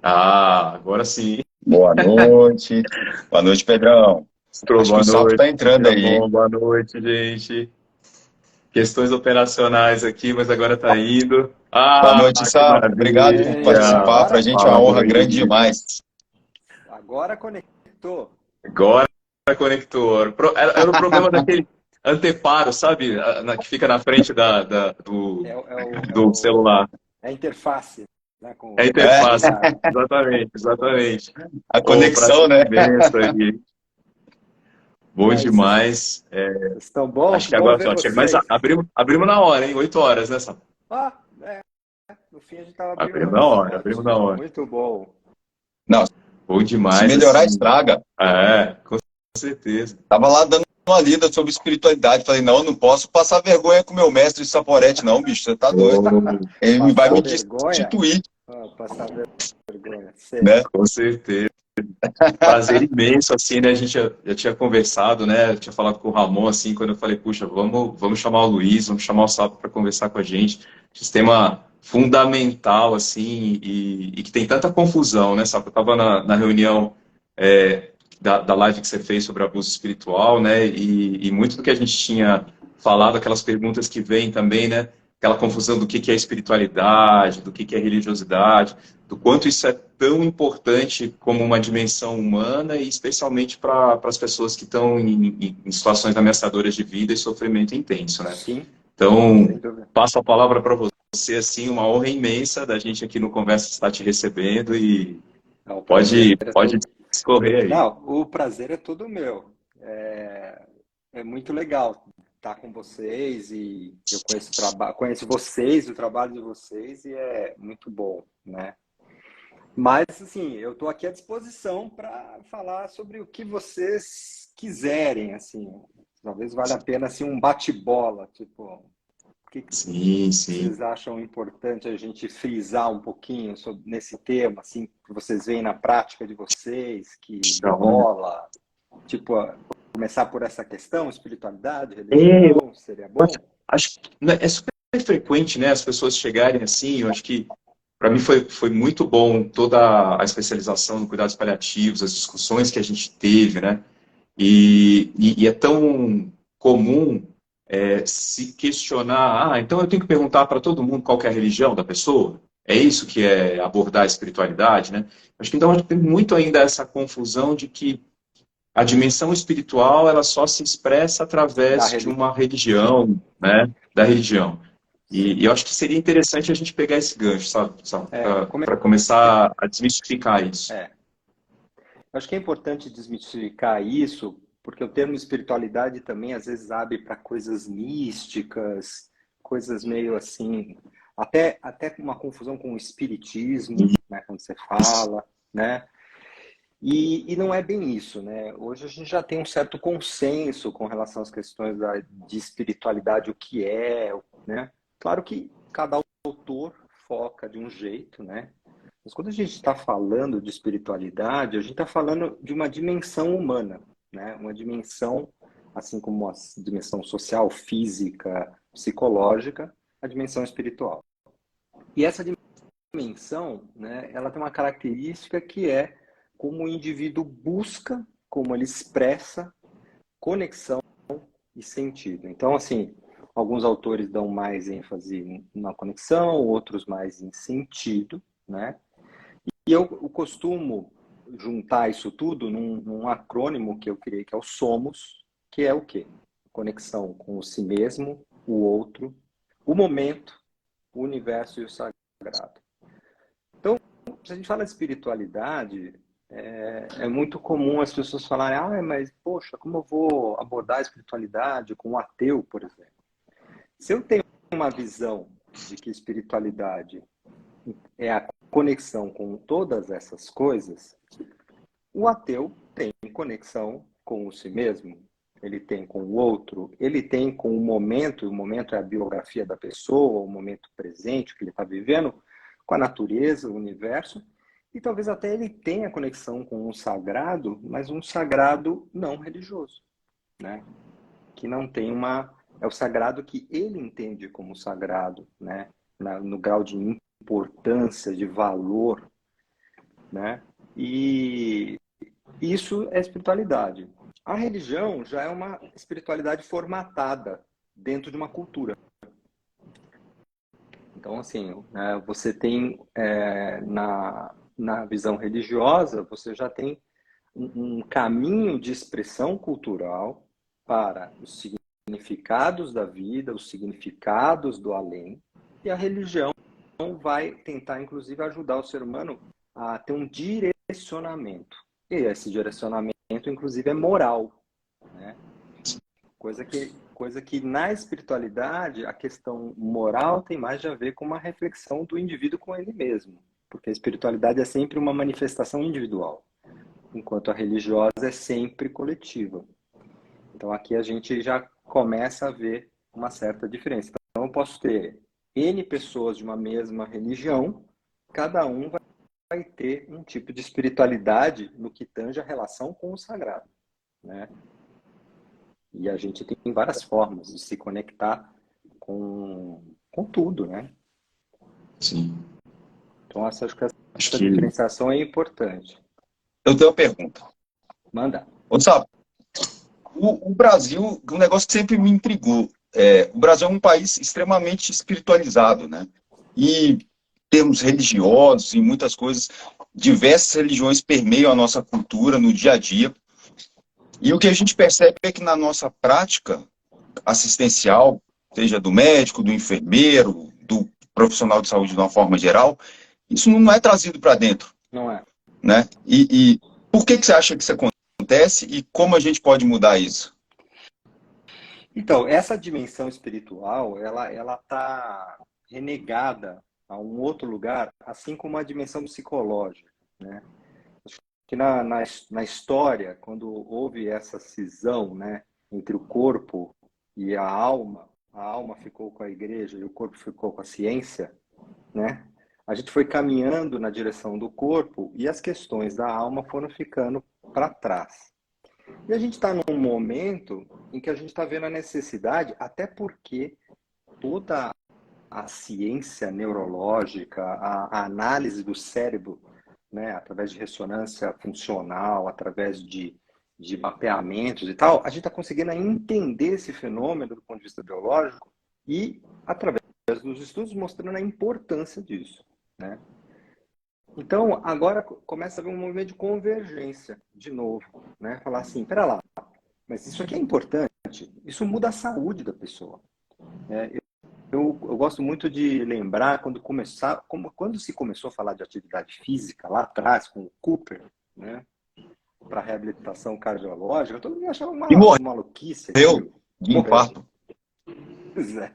Ah, agora sim. Boa noite. Boa noite, Pedrão. Acho que Boa o salve noite, tá entrando dia aí, bom, hein? boa noite, gente. Questões operacionais aqui, mas agora tá indo. Boa Ah, noite, que Sal. Obrigado por Ei, maravilha! participar. Para a agora gente é uma Fala, sim. honra grande Luiz. demais. Agora conectou. Agora conector. Era o problema daquele anteparo, sabe? Que fica na frente É, o- é, o, é, do o, celular. é a interface, né, É a com o É, interface. celular. Exatamente, exatamente. a Ô, conexão, prazer né? imenso aí. E Bom aí, vocês demais. estão bom? Acho Que que bom agora ver só chega. Mas vocês. abrimos na hora, hein? 8 horas, né, Sam? Ah, no fim a gente estava abrindo Abrimos na antes. hora, abrimos na Ótimo, hora. muito bom. Não, Bom se demais, melhorar, assim. estraga. Com certeza. Tava lá dando uma lida sobre espiritualidade. Falei, não, eu não posso passar vergonha com meu mestre de Saporete, não, bicho. Você tá doido. Oh, Ele vai Passar me vergonha? destituir, Passar vergonha, sei. né? com certeza. Prazer imenso, assim, né? A gente já tinha conversado, né? Eu tinha falado com o Ramon, assim, quando eu falei, puxa, vamos chamar o Luiz, vamos chamar o Sapo para conversar com a gente. Sistema fundamental, assim, e que tem tanta confusão, né, Sapo? Eu estava na reunião da live que você fez sobre abuso espiritual, né? E muito do que a gente tinha falado, aquelas perguntas que vêm também, né? Aquela confusão do que é espiritualidade, do que é religiosidade, do quanto isso é tão importante como uma dimensão humana e especialmente para as pessoas que estão em situações ameaçadoras de vida e sofrimento intenso, né? Sim, Então, sem dúvida. passo a palavra para você, assim, uma honra imensa da gente aqui no Conversa estar te recebendo e Não, o prazer pode discorrer aí. Não, o prazer é todo meu. É muito legal estar com vocês e eu conheço vocês, o trabalho de vocês e é muito bom, né? Mas assim, eu estou aqui à disposição para falar sobre o que vocês quiserem, assim. Talvez valha a pena assim um bate-bola, tipo, o que Sim, sim. vocês acham importante a gente frisar um pouquinho nesse tema, assim, que vocês veem na prática de vocês, que Olha, rola? Tipo, começar por essa questão, espiritualidade, eu religião, seria bom? acho que né, é super frequente, né, as pessoas chegarem assim, eu acho que para mim foi muito bom toda a especialização no cuidados paliativos, as discussões que a gente teve, né, e é tão comum se questionar, então eu tenho que perguntar para todo mundo qual que é a religião da pessoa? É isso que é abordar a espiritualidade, né? Acho que então tem muito ainda essa confusão de que a dimensão espiritual ela só se expressa Da através de religião. uma religião, né, da religião. E Sim. eu acho que seria interessante a gente pegar esse gancho, sabe, Como para começar a desmistificar isso. é, eu acho que é importante desmistificar isso, porque o termo espiritualidade também às vezes abre para coisas místicas, coisas meio assim, até uma confusão com o espiritismo, né, quando você fala, né? E não é bem isso, né? Hoje a gente já tem um certo consenso com relação às questões de espiritualidade, o que é, né? Claro que cada autor foca de um jeito, né? Mas quando a gente está falando de espiritualidade, a gente está falando de uma dimensão humana, né? Uma dimensão, assim como a dimensão social, física, psicológica, a dimensão espiritual. E essa dimensão, né, ela tem uma característica que é como o indivíduo busca, como ele expressa conexão e sentido. Então, assim, alguns autores dão mais ênfase na conexão, outros mais em sentido, né? E eu costumo juntar isso tudo num acrônimo que eu criei, que é o SOMOS, que é o quê? Conexão com o si mesmo, o outro, o momento, o universo e o sagrado. Então, se a gente fala de espiritualidade, é muito comum as pessoas falarem, mas poxa, como eu vou abordar a espiritualidade com um ateu, por exemplo? Se eu tenho uma visão de que espiritualidade é a conexão com todas essas coisas, o ateu tem conexão com o si mesmo, ele tem com o outro, ele tem com o momento é a biografia da pessoa, o momento presente, o que ele está vivendo, com a natureza, o universo, E talvez até ele tenha conexão com um sagrado, mas um sagrado não religioso, né? Que não tem uma... É o sagrado que ele entende como sagrado, né? No grau de importância, de valor, né? E isso é espiritualidade. A religião já é uma espiritualidade formatada dentro de uma cultura. Então, assim, você tem, na visão religiosa, você já tem um caminho de expressão cultural para os significados da vida, os significados do além, e a religião vai tentar, inclusive, ajudar o ser humano a ter um direcionamento. E esse direcionamento, inclusive, é moral, né? Coisa que na espiritualidade, a questão moral tem mais a ver com uma reflexão do indivíduo com ele mesmo. Porque a espiritualidade é sempre uma manifestação individual, enquanto a religiosa é sempre coletiva. Então aqui a gente já começa a ver uma certa diferença. Então eu posso ter N pessoas de uma mesma religião, cada um vai ter um tipo de espiritualidade no que tange a relação com o sagrado, né? E a gente tem várias formas de se conectar com tudo, né? Sim. Então, acho que essa Acho que diferenciação é importante. Eu tenho uma pergunta. Manda. Ô, sabe, o Brasil, um negócio que sempre me intrigou. O Brasil é um país extremamente espiritualizado, né? E termos religiosos e muitas coisas, diversas religiões permeiam a nossa cultura no dia a dia. E o que a gente percebe é que na nossa prática assistencial, seja do médico, do enfermeiro, do profissional de saúde de uma forma geral, isso não é trazido para dentro, Não é? né? E por que você acha que isso acontece e como a gente pode mudar isso? Então, essa dimensão espiritual, ela está renegada a um outro lugar, assim como a dimensão psicológica, né? Acho que na história, quando houve essa cisão, né, entre o corpo e a alma ficou com a igreja e o corpo ficou com a ciência, né? A gente foi caminhando na direção do corpo e as questões da alma foram ficando para trás. E a gente está num momento em que a gente está vendo a necessidade, até porque toda a ciência neurológica, a análise do cérebro, né, através de ressonância funcional, através de mapeamentos e tal, a gente está conseguindo entender esse fenômeno do ponto de vista biológico e, através dos estudos, mostrando a importância disso, né? Então, agora começa a haver um movimento de convergência, de novo, né? Falar assim, pera lá, mas isso aqui é importante, isso muda a saúde da pessoa, né? Eu gosto muito de lembrar quando se começou a falar de atividade física lá atrás, com o Cooper, né? Para reabilitação cardiológica, todo mundo achava E uma maluquice morreu aquilo. de infarto. Pois é.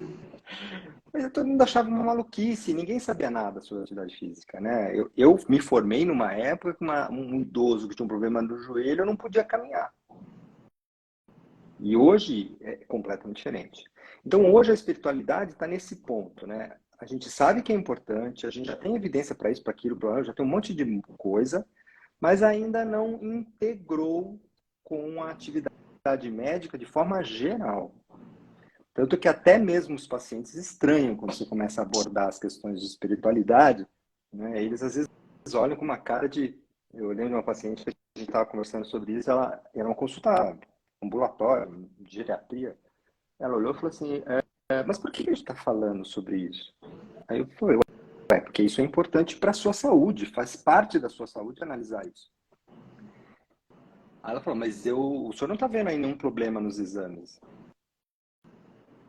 Mas todo mundo achava uma maluquice, ninguém sabia nada sobre atividade física, né? Eu me formei numa época que um idoso que tinha um problema no joelho, eu não podia caminhar. E hoje é completamente diferente. Então hoje a espiritualidade está nesse ponto, né? A gente sabe que é importante, a gente já tem evidência para isso, para aquilo, já tem um monte de coisa, mas ainda não integrou com a atividade médica de forma geral. Tanto que até mesmo os pacientes estranham quando você começa a abordar as questões de espiritualidade, né? Eles às vezes olham com uma cara de... Eu lembro de uma paciente que a gente estava conversando sobre isso, ela era uma consulta ambulatória, de geriatria. Ela olhou e falou assim, mas por que a gente está falando sobre isso? Aí eu falei, porque isso é importante para a sua saúde, faz parte da sua saúde analisar isso. Aí ela falou, mas o senhor não está vendo aí nenhum problema nos exames?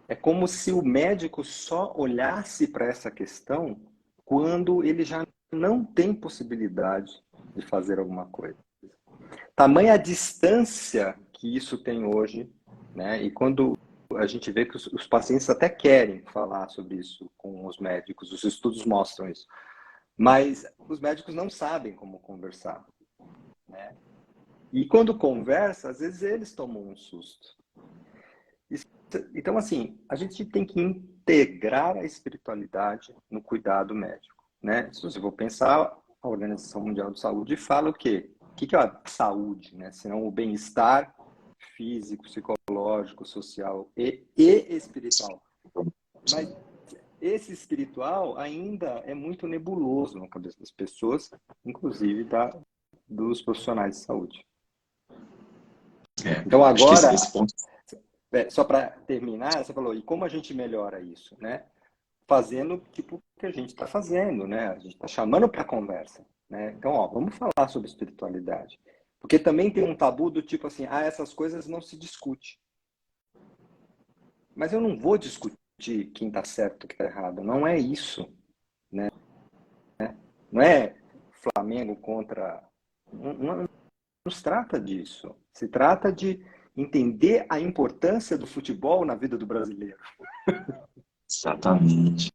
É como se o médico só olhasse para essa questão quando ele já não tem possibilidade de fazer alguma coisa. Tamanha a distância que isso tem hoje, né? E quando a gente vê que os pacientes até querem falar sobre isso com os médicos, os estudos mostram isso, mas os médicos não sabem como conversar, né? E quando conversa, às vezes eles tomam um susto. Então, assim, a gente tem que integrar a espiritualidade no cuidado médico, né? Se você for pensar, a Organização Mundial de Saúde fala o quê? O que é a saúde, né? Senão o bem-estar físico, psicológico, social e espiritual. Mas esse espiritual ainda é muito nebuloso na cabeça das pessoas, inclusive dos profissionais de saúde. Então agora, esse ponto... só para terminar, você falou, e como a gente melhora isso, né? Fazendo tipo o que a gente está fazendo, né? A gente está chamando para conversa, né? Então, ó, vamos falar sobre espiritualidade. Porque também tem um tabu do tipo assim, essas coisas não se discute. Mas eu não vou discutir quem está certo e quem está errado. Não é isso, né? Não é Flamengo contra... Não se trata disso. Se trata de entender a importância do futebol na vida do brasileiro. Exatamente.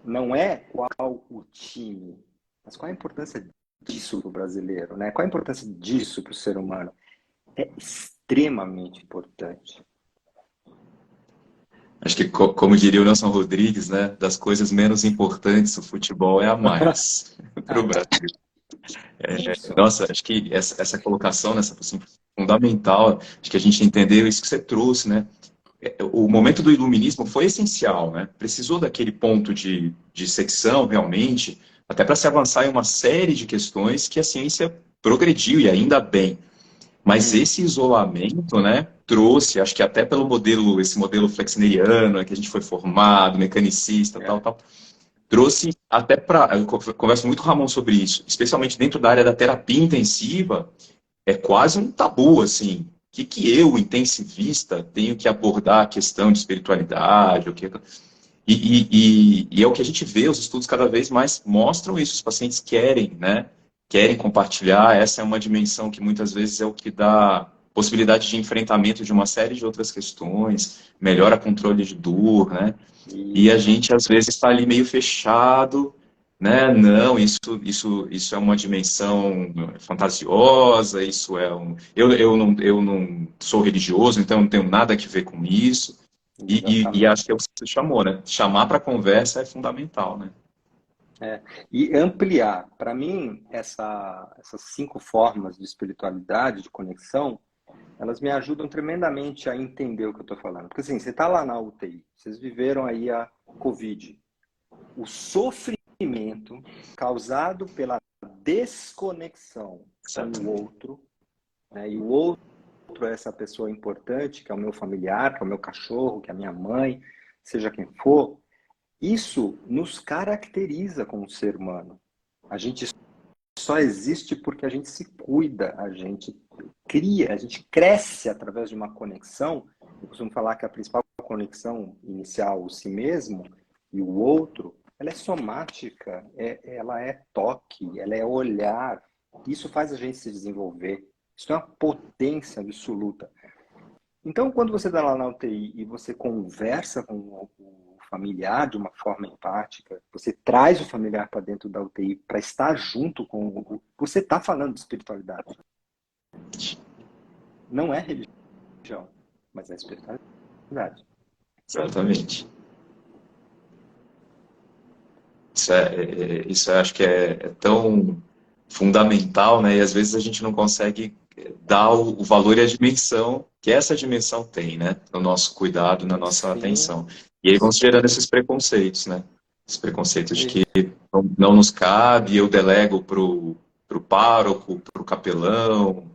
Não é qual o time, mas qual a importância disso para o brasileiro, né? Qual a importância disso para o ser humano? É extremamente importante. Acho que, como diria o Nelson Rodrigues, né, das coisas menos importantes, o futebol é a mais para o Brasil. Nossa, acho que essa colocação, nessa assim, fundamental, acho que a gente entendeu isso que você trouxe, né? O momento do iluminismo foi essencial, né? Precisou daquele ponto de secção, realmente, até para se avançar em uma série de questões que a ciência progrediu, e ainda bem. Mas esse isolamento, né, trouxe, acho que até pelo modelo, esse modelo flexneriano, que a gente foi formado, mecanicista, tal, trouxe até para... Eu converso muito com o Ramon sobre isso, especialmente dentro da área da terapia intensiva, é quase um tabu, assim. O que eu, intensivista, tenho que abordar a questão de espiritualidade? E é o que a gente vê, os estudos cada vez mais mostram isso, os pacientes querem, né? Querem compartilhar, essa é uma dimensão que muitas vezes é o que dá possibilidade de enfrentamento de uma série de outras questões, melhora controle de dor, né? E a gente, às vezes, está ali meio fechado, né? Não, isso é uma dimensão fantasiosa, isso é um... Eu não sou religioso, então não tenho nada a ver com isso. E acho que é o que você chamou, né? Chamar para conversa é fundamental, né? E ampliar. Para mim, essas 5 formas de espiritualidade, de conexão, elas me ajudam tremendamente a entender o que eu estou falando. Porque assim, você está lá na UTI, vocês viveram aí a Covid. O sofrimento causado pela desconexão com o outro, né? E o outro é essa pessoa importante, que é o meu familiar, que é o meu cachorro, que é a minha mãe, seja quem for, isso nos caracteriza como ser humano. A gente só existe porque a gente se cuida, a gente cria, a gente cresce através de uma conexão. Eu costumo falar que a principal conexão inicial, o si mesmo e o outro, ela é somática, ela é toque, ela é olhar. Isso faz a gente se desenvolver. Isso é uma potência absoluta. Então, quando você está lá na UTI e você conversa com o familiar de uma forma empática, você traz o familiar para dentro da UTI para estar junto com o... Você está falando de espiritualidade. Não é religião, mas é espiritualidade. Exatamente. Isso eu acho que é tão fundamental, né? E às vezes a gente não consegue dar o valor e a dimensão que essa dimensão tem, né? No nosso cuidado, na nossa atenção. E aí vão se gerando esses preconceitos, né? Esses preconceitos de que não nos cabe, eu delego pro pároco, pro capelão,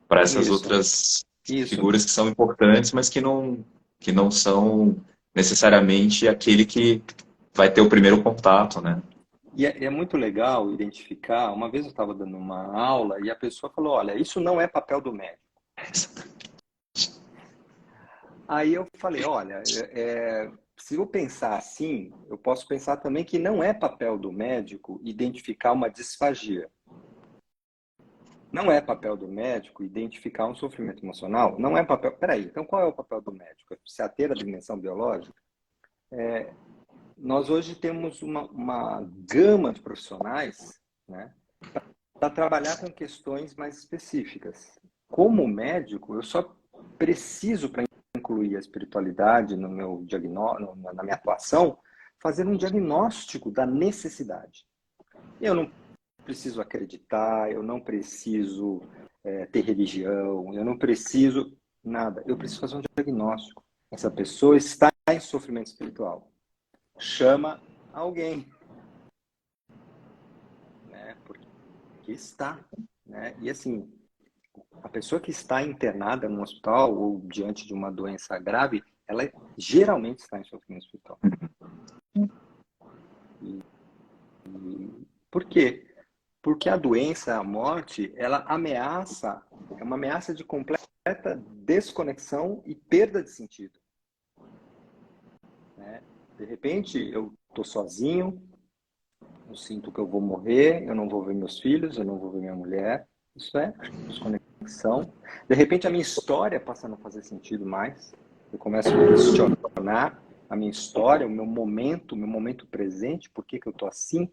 para essas outras figuras que são importantes, mas que não são necessariamente aquele que vai ter o primeiro contato, né? E é muito legal identificar. Uma vez eu estava dando uma aula e a pessoa falou: olha, isso não é papel do médico. Aí eu falei: olha, se eu pensar assim, eu posso pensar também que não é papel do médico identificar uma disfagia. Não é papel do médico identificar um sofrimento emocional. Não é papel. Peraí, então qual é o papel do médico? Se ater à dimensão biológica? Nós hoje temos uma gama de profissionais, né, para trabalhar com questões mais específicas. Como médico, eu só preciso, para incluir a espiritualidade no meu diagnóstico, na minha atuação, fazer um diagnóstico da necessidade. Eu não preciso acreditar, eu não preciso ter religião, eu não preciso nada. Eu preciso fazer um diagnóstico. Essa pessoa está em sofrimento espiritual. Chama alguém, né? Porque está, né? E assim, a pessoa que está internada num hospital ou diante de uma doença grave, ela geralmente está em sofrimento espiritual. Por quê? Porque a doença, a morte, ela ameaça, é uma ameaça de completa desconexão e perda de sentido. Né? De repente, eu estou sozinho, eu sinto que eu vou morrer, eu não vou ver meus filhos, eu não vou ver minha mulher. Isso é desconexão. De repente, a minha história passa a não fazer sentido mais. Eu começo a questionar a minha história, o meu momento presente, por que eu estou assim, o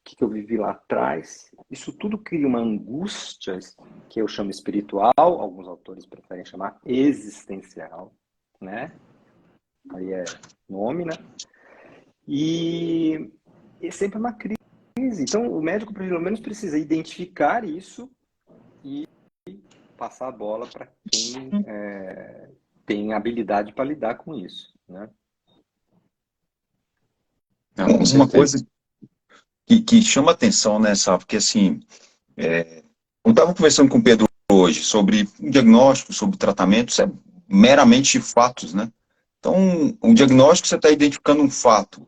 que eu vivi lá atrás. Isso tudo cria uma angústia que eu chamo espiritual, alguns autores preferem chamar existencial, né? Aí é nome, né? E é sempre uma crise. Então, o médico, pelo menos, precisa identificar isso e passar a bola para quem tem habilidade para lidar com isso, né? Não, com Uma certeza. coisa que chama atenção, né, Sá? Porque assim, eu estava conversando com o Pedro hoje sobre o diagnóstico, sobre o tratamento, isso é meramente fatos, né? Então, o diagnóstico você está identificando um fato.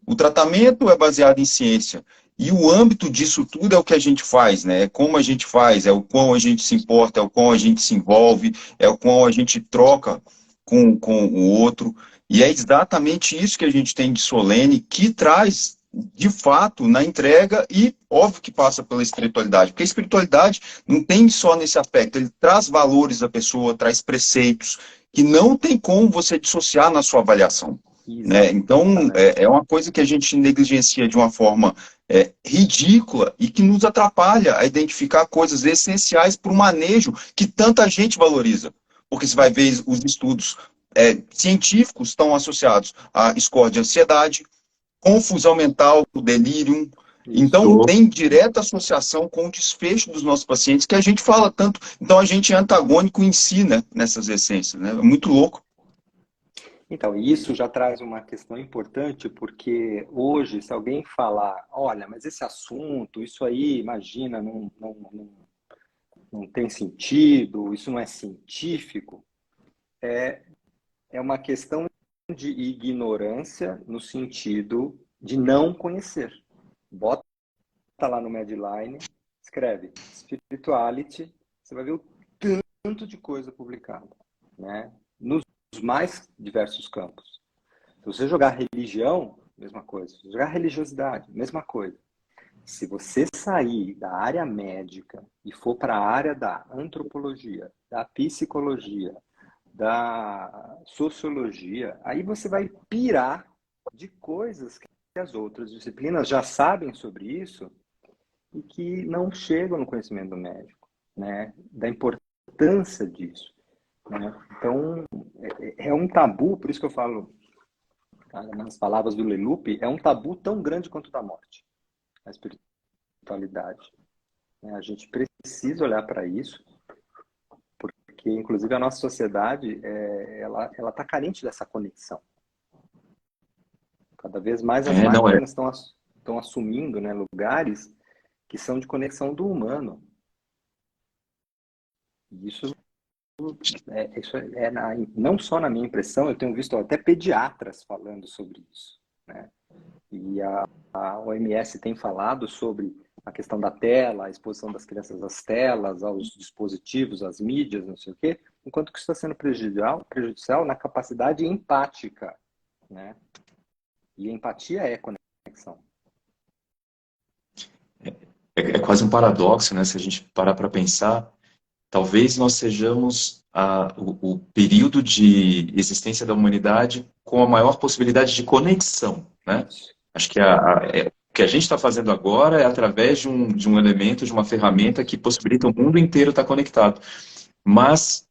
O tratamento é baseado em ciência. E o âmbito disso tudo é o que a gente faz, né? É como a gente faz, é o quão a gente se importa, é o quão a gente se envolve, é o quão a gente troca com o outro. E é exatamente isso que a gente tem de solene, que traz, de fato, na entrega e, óbvio, que passa pela espiritualidade. Porque a espiritualidade não tem só nesse aspecto, ele traz valores da pessoa, traz preceitos, que não tem como você dissociar na sua avaliação. Né? Então, é uma coisa que a gente negligencia de uma forma ridícula e que nos atrapalha a identificar coisas essenciais para o manejo que tanta gente valoriza. Porque você vai ver os estudos científicos estão associados a score de ansiedade, confusão mental, delírio. Então, tem direta associação com o desfecho dos nossos pacientes, que a gente fala tanto. Então, a gente é antagônico em si, né, nessas essências. Né? É muito louco. Então, isso já traz uma questão importante, porque hoje, se alguém falar, olha, mas esse assunto, isso aí, imagina, não tem sentido, isso não é científico, é uma questão de ignorância no sentido de não conhecer. Bota lá no Medline, escreve Spirituality, você vai ver o tanto de coisa publicada, né? Nos mais diversos campos. Se você jogar religião, mesma coisa. Se você jogar religiosidade, mesma coisa. Se você sair da área médica e for para a área da antropologia, da psicologia, da sociologia, aí você vai pirar de coisas que as outras disciplinas já sabem sobre isso e que não chegam no conhecimento do médico, né? Da importância disso. Né? Então, é um tabu, por isso que eu falo, nas palavras do Leloup, é um tabu tão grande quanto o da morte, a espiritualidade. A gente precisa olhar para isso, porque, inclusive, a nossa sociedade, ela está carente dessa conexão. Cada vez mais as máquinas estão assumindo, né, lugares que são de conexão do humano. E isso não só na minha impressão, eu tenho visto até pediatras falando sobre isso, né? E a OMS tem falado sobre a questão da tela, a exposição das crianças às telas, aos dispositivos, às mídias, não sei o quê, enquanto que isso está sendo prejudicial na capacidade empática, né? E empatia é conexão. É quase um paradoxo, né? Se a gente parar para pensar, talvez nós sejamos o período de existência da humanidade com a maior possibilidade de conexão, né? Acho que o que a gente está fazendo agora é através de um elemento, de uma ferramenta que possibilita o mundo inteiro estar conectado. Mas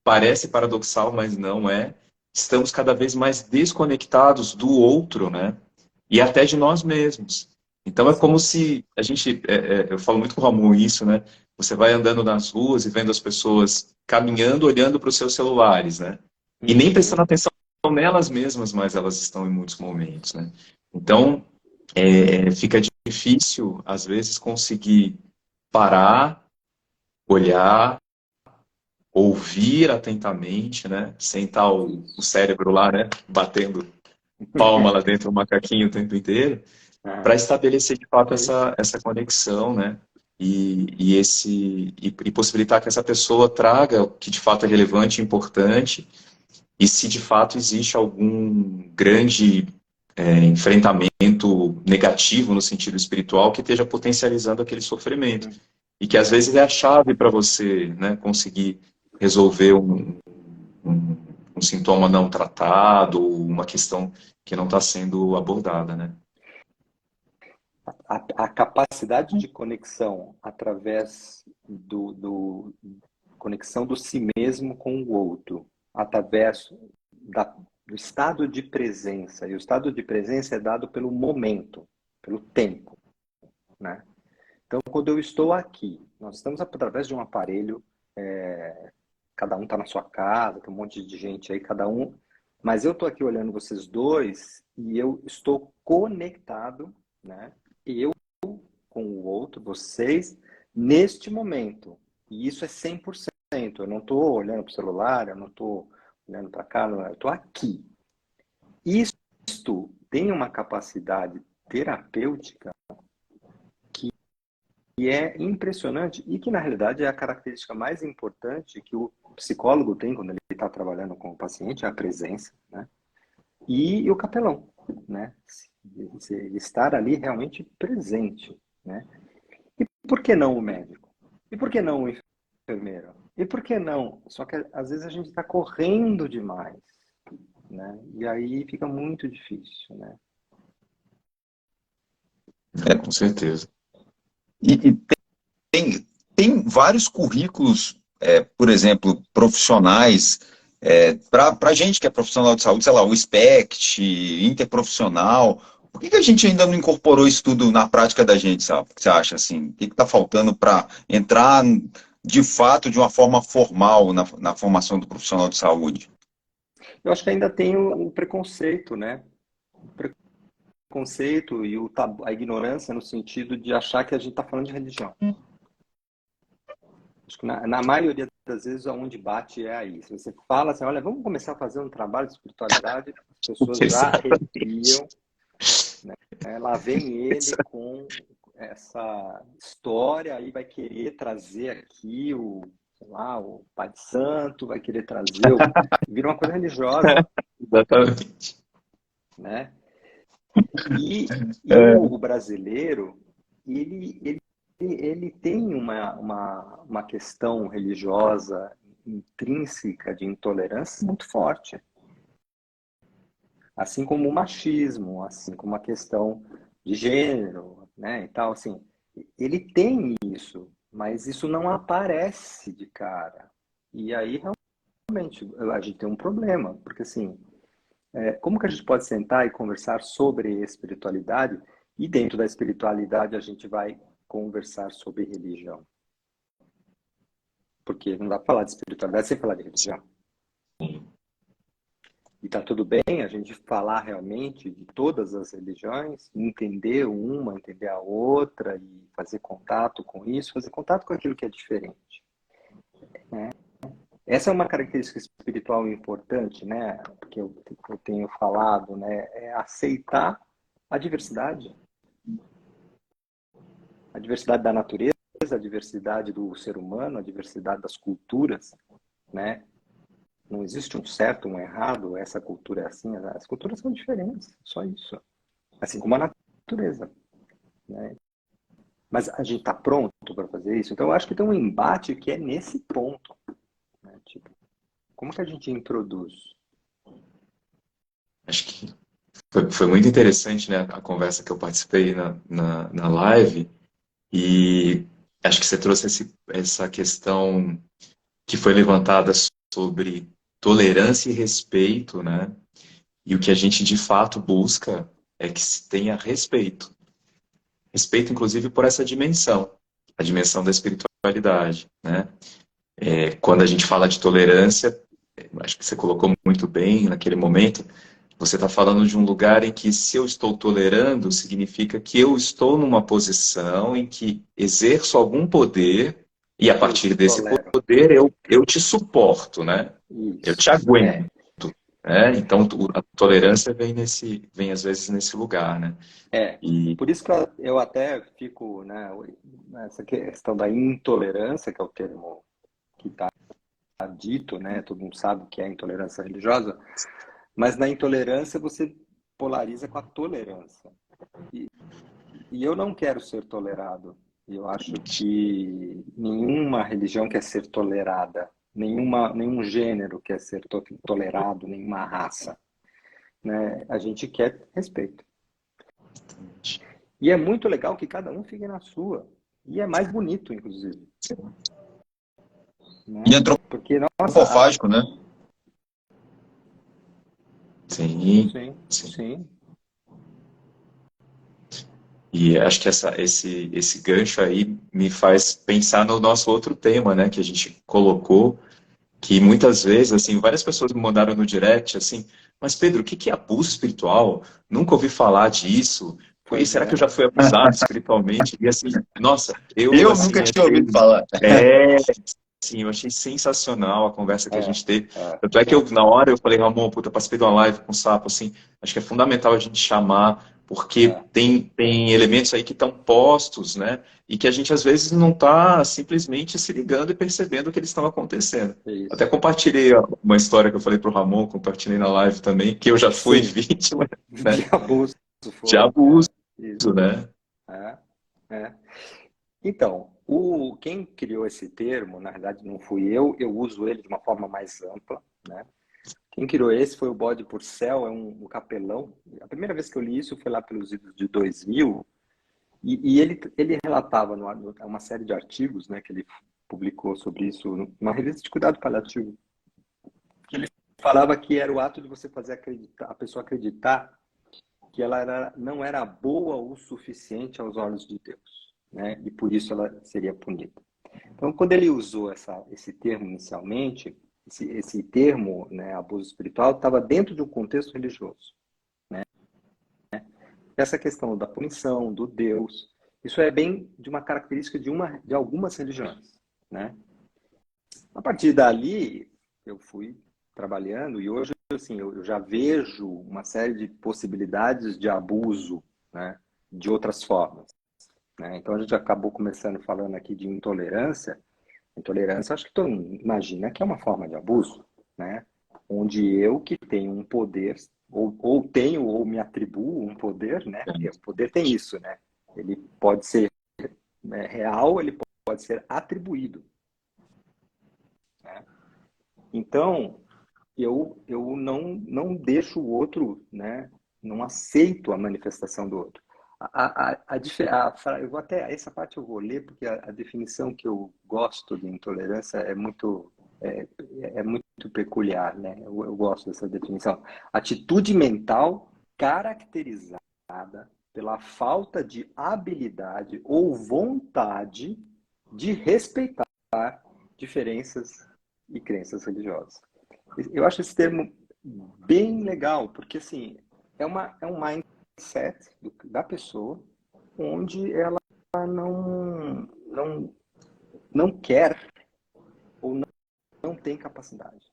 parece paradoxal, mas não é. Estamos cada vez mais desconectados do outro, né? E até de nós mesmos. Então é como se a gente, eu falo muito com o Ramon isso, né? Você vai andando nas ruas e vendo as pessoas caminhando, olhando para os seus celulares, né? E nem prestando Uhum. atenção nelas mesmas, mas elas estão em muitos momentos, né? Então fica difícil, às vezes, conseguir parar, olhar, ouvir atentamente, né? Sem estar o Isso. cérebro lá, né? Batendo palma lá dentro do macaquinho o tempo inteiro, para Ah, estabelecer de fato é isso. essa conexão, né? E possibilitar que essa pessoa traga o que de fato é relevante e importante, e se de fato existe algum grande enfrentamento negativo no sentido espiritual que esteja potencializando aquele sofrimento. E que às vezes é a chave para você, né, conseguir resolver um, um sintoma não tratado, ou uma questão que não está sendo abordada, né? A capacidade de conexão através do conexão do si mesmo com o outro, através do estado de presença. E o estado de presença é dado pelo momento, pelo tempo, né? Então, quando eu estou aqui, nós estamos através de um aparelho, cada um está na sua casa, tem um monte de gente aí, cada um. Mas eu estou aqui olhando vocês dois e eu estou conectado, né? Eu com o outro, vocês, neste momento. E isso é 100%. Eu não estou olhando para o celular, eu não estou olhando para cá, eu estou aqui. Isto tem uma capacidade terapêutica que é impressionante e que, na realidade, é a característica mais importante que o psicólogo tem quando ele está trabalhando com o paciente, é a presença, né? E o capelão, né? Estar ali realmente presente, né? E por que não o médico? E por que não o enfermeiro? E por que não? Só que às vezes a gente está correndo demais, né? E aí fica muito difícil, né? Com certeza. E tem vários currículos, por exemplo, profissionais, para gente que é profissional de saúde, sei lá, o SPECT, interprofissional. Por que a gente ainda não incorporou isso tudo na prática da gente, sabe? O que você acha assim? O que está faltando para entrar de fato de uma forma formal na formação do profissional de saúde? Eu acho que ainda tem o preconceito, né? O preconceito e a ignorância no sentido de achar que a gente está falando de religião. Acho que na maioria das vezes onde bate é aí. Se você fala assim, olha, vamos começar a fazer um trabalho de espiritualidade, as pessoas já Exatamente. arrepiam, né? Lá vem ele com essa história, aí vai querer trazer aqui sei lá, o Pai Santo, vai querer trazer, vira uma coisa religiosa, Exatamente. né? E o brasileiro, ele tem uma questão religiosa intrínseca de intolerância muito forte. Assim como o machismo, assim como a questão de gênero, né, e tal, assim, ele tem isso, mas isso não aparece de cara. E aí, realmente, a gente tem um problema, porque assim, como que a gente pode sentar e conversar sobre espiritualidade e dentro da espiritualidade a gente vai conversar sobre religião? Porque não dá para falar de espiritualidade sem falar de religião. E tá tudo bem a gente falar realmente de todas as religiões, entender uma, entender a outra e fazer contato com isso, fazer contato com aquilo que é diferente, né? Essa é uma característica espiritual importante, né? Que eu tenho falado, né? É aceitar a diversidade da natureza, a diversidade do ser humano, a diversidade das culturas, né? Não existe um certo, um errado, essa cultura é assim, as culturas são diferentes, só isso. Assim como a natureza, né? Mas a gente está pronto para fazer isso? Então eu acho que tem um embate que é nesse ponto, né? Tipo, como que a gente introduz? Acho que foi muito interessante, né, a conversa que eu participei na live, e acho que você trouxe essa questão que foi levantada sobre tolerância e respeito, né? E o que a gente de fato busca é que se tenha respeito. respeito, inclusive, por essa dimensão, a dimensão da espiritualidade, né? Quando a gente fala de tolerância, acho que você colocou muito bem naquele momento, você está falando de um lugar em que, se eu estou tolerando, significa que eu estou numa posição em que exerço algum poder, e a partir Isso, desse tolero. poder eu te suporto, né? Eu te Isso. aguento, né? Então, a tolerância vem às vezes nesse lugar, né? E Por isso que eu até fico, né, nessa questão da intolerância, que é o termo que está dito, né? Todo mundo sabe que é intolerância religiosa, mas na intolerância você polariza com a tolerância. E eu não quero ser tolerado. Eu acho que nenhuma religião quer ser tolerada, nenhum gênero quer ser tolerado, nenhuma raça, né? A gente quer respeito. E é muito legal que cada um fique na sua. E é mais bonito, inclusive. Né? E é Porque, nossa, antropofágico, né? sim, sim, sim. sim. E acho que esse gancho aí me faz pensar no nosso outro tema, né, que a gente colocou, que muitas vezes, assim, várias pessoas me mandaram no direct, assim, mas Pedro, o que que é abuso espiritual? Nunca ouvi falar disso. Pois Será que eu é. já fui abusado espiritualmente? E assim, nossa, eu Eu assim nunca tinha achei, ouvido falar. é, sim, eu achei sensacional a conversa que a É, gente teve. é, Tanto é que eu, na hora, eu falei, Ramon, puta, participei de uma live com o Sapo, assim, acho que é fundamental a gente chamar, porque é. tem elementos aí que estão postos, né? E que a gente, às vezes, não está simplesmente se ligando e percebendo que eles estão acontecendo. É Até isso. compartilhei uma história que eu falei para o Ramon, compartilhei na live também, que eu já fui Sim, vítima, de né? abuso De foi. abuso, Isso. né? É, é. Então, quem criou esse termo, na verdade não fui eu uso ele de uma forma mais ampla, né? Quem criou esse foi o Bode Porcel, é um capelão. A primeira vez que eu li isso foi lá pelos idos de 2000, e ele relatava uma série de artigos, né, que ele publicou sobre isso numa revista de cuidado paliativo, que ele falava que era o ato de você fazer a pessoa acreditar que ela não era boa o suficiente aos olhos de Deus, né? E por isso ela seria punida. Então, quando ele usou esse termo inicialmente, esse termo, né, abuso espiritual, estava dentro de um contexto religioso. Essa questão da punição, do Deus, isso é bem de uma característica de algumas religiões, né? A partir dali, eu fui trabalhando e hoje, assim, eu já vejo uma série de possibilidades de abuso, né, de outras formas, né? Então, a gente acabou começando falando aqui de intolerância. Intolerância, acho que todo mundo imagina que é uma forma de abuso, né? Onde eu que tenho um poder, ou tenho ou me atribuo um poder, né? Porque o poder tem isso, né? Ele pode ser real, ele pode ser atribuído, né? Então, eu não deixo o outro, né? Não aceito a manifestação do outro. Eu vou até essa parte eu vou ler porque a definição que eu gosto de intolerância é, é muito peculiar, né? Eu gosto dessa definição. Atitude mental caracterizada pela falta de habilidade ou vontade de respeitar diferenças e crenças religiosas. Eu acho esse termo bem legal, porque assim, é um mindset da pessoa onde ela não, não quer ou não tem capacidade.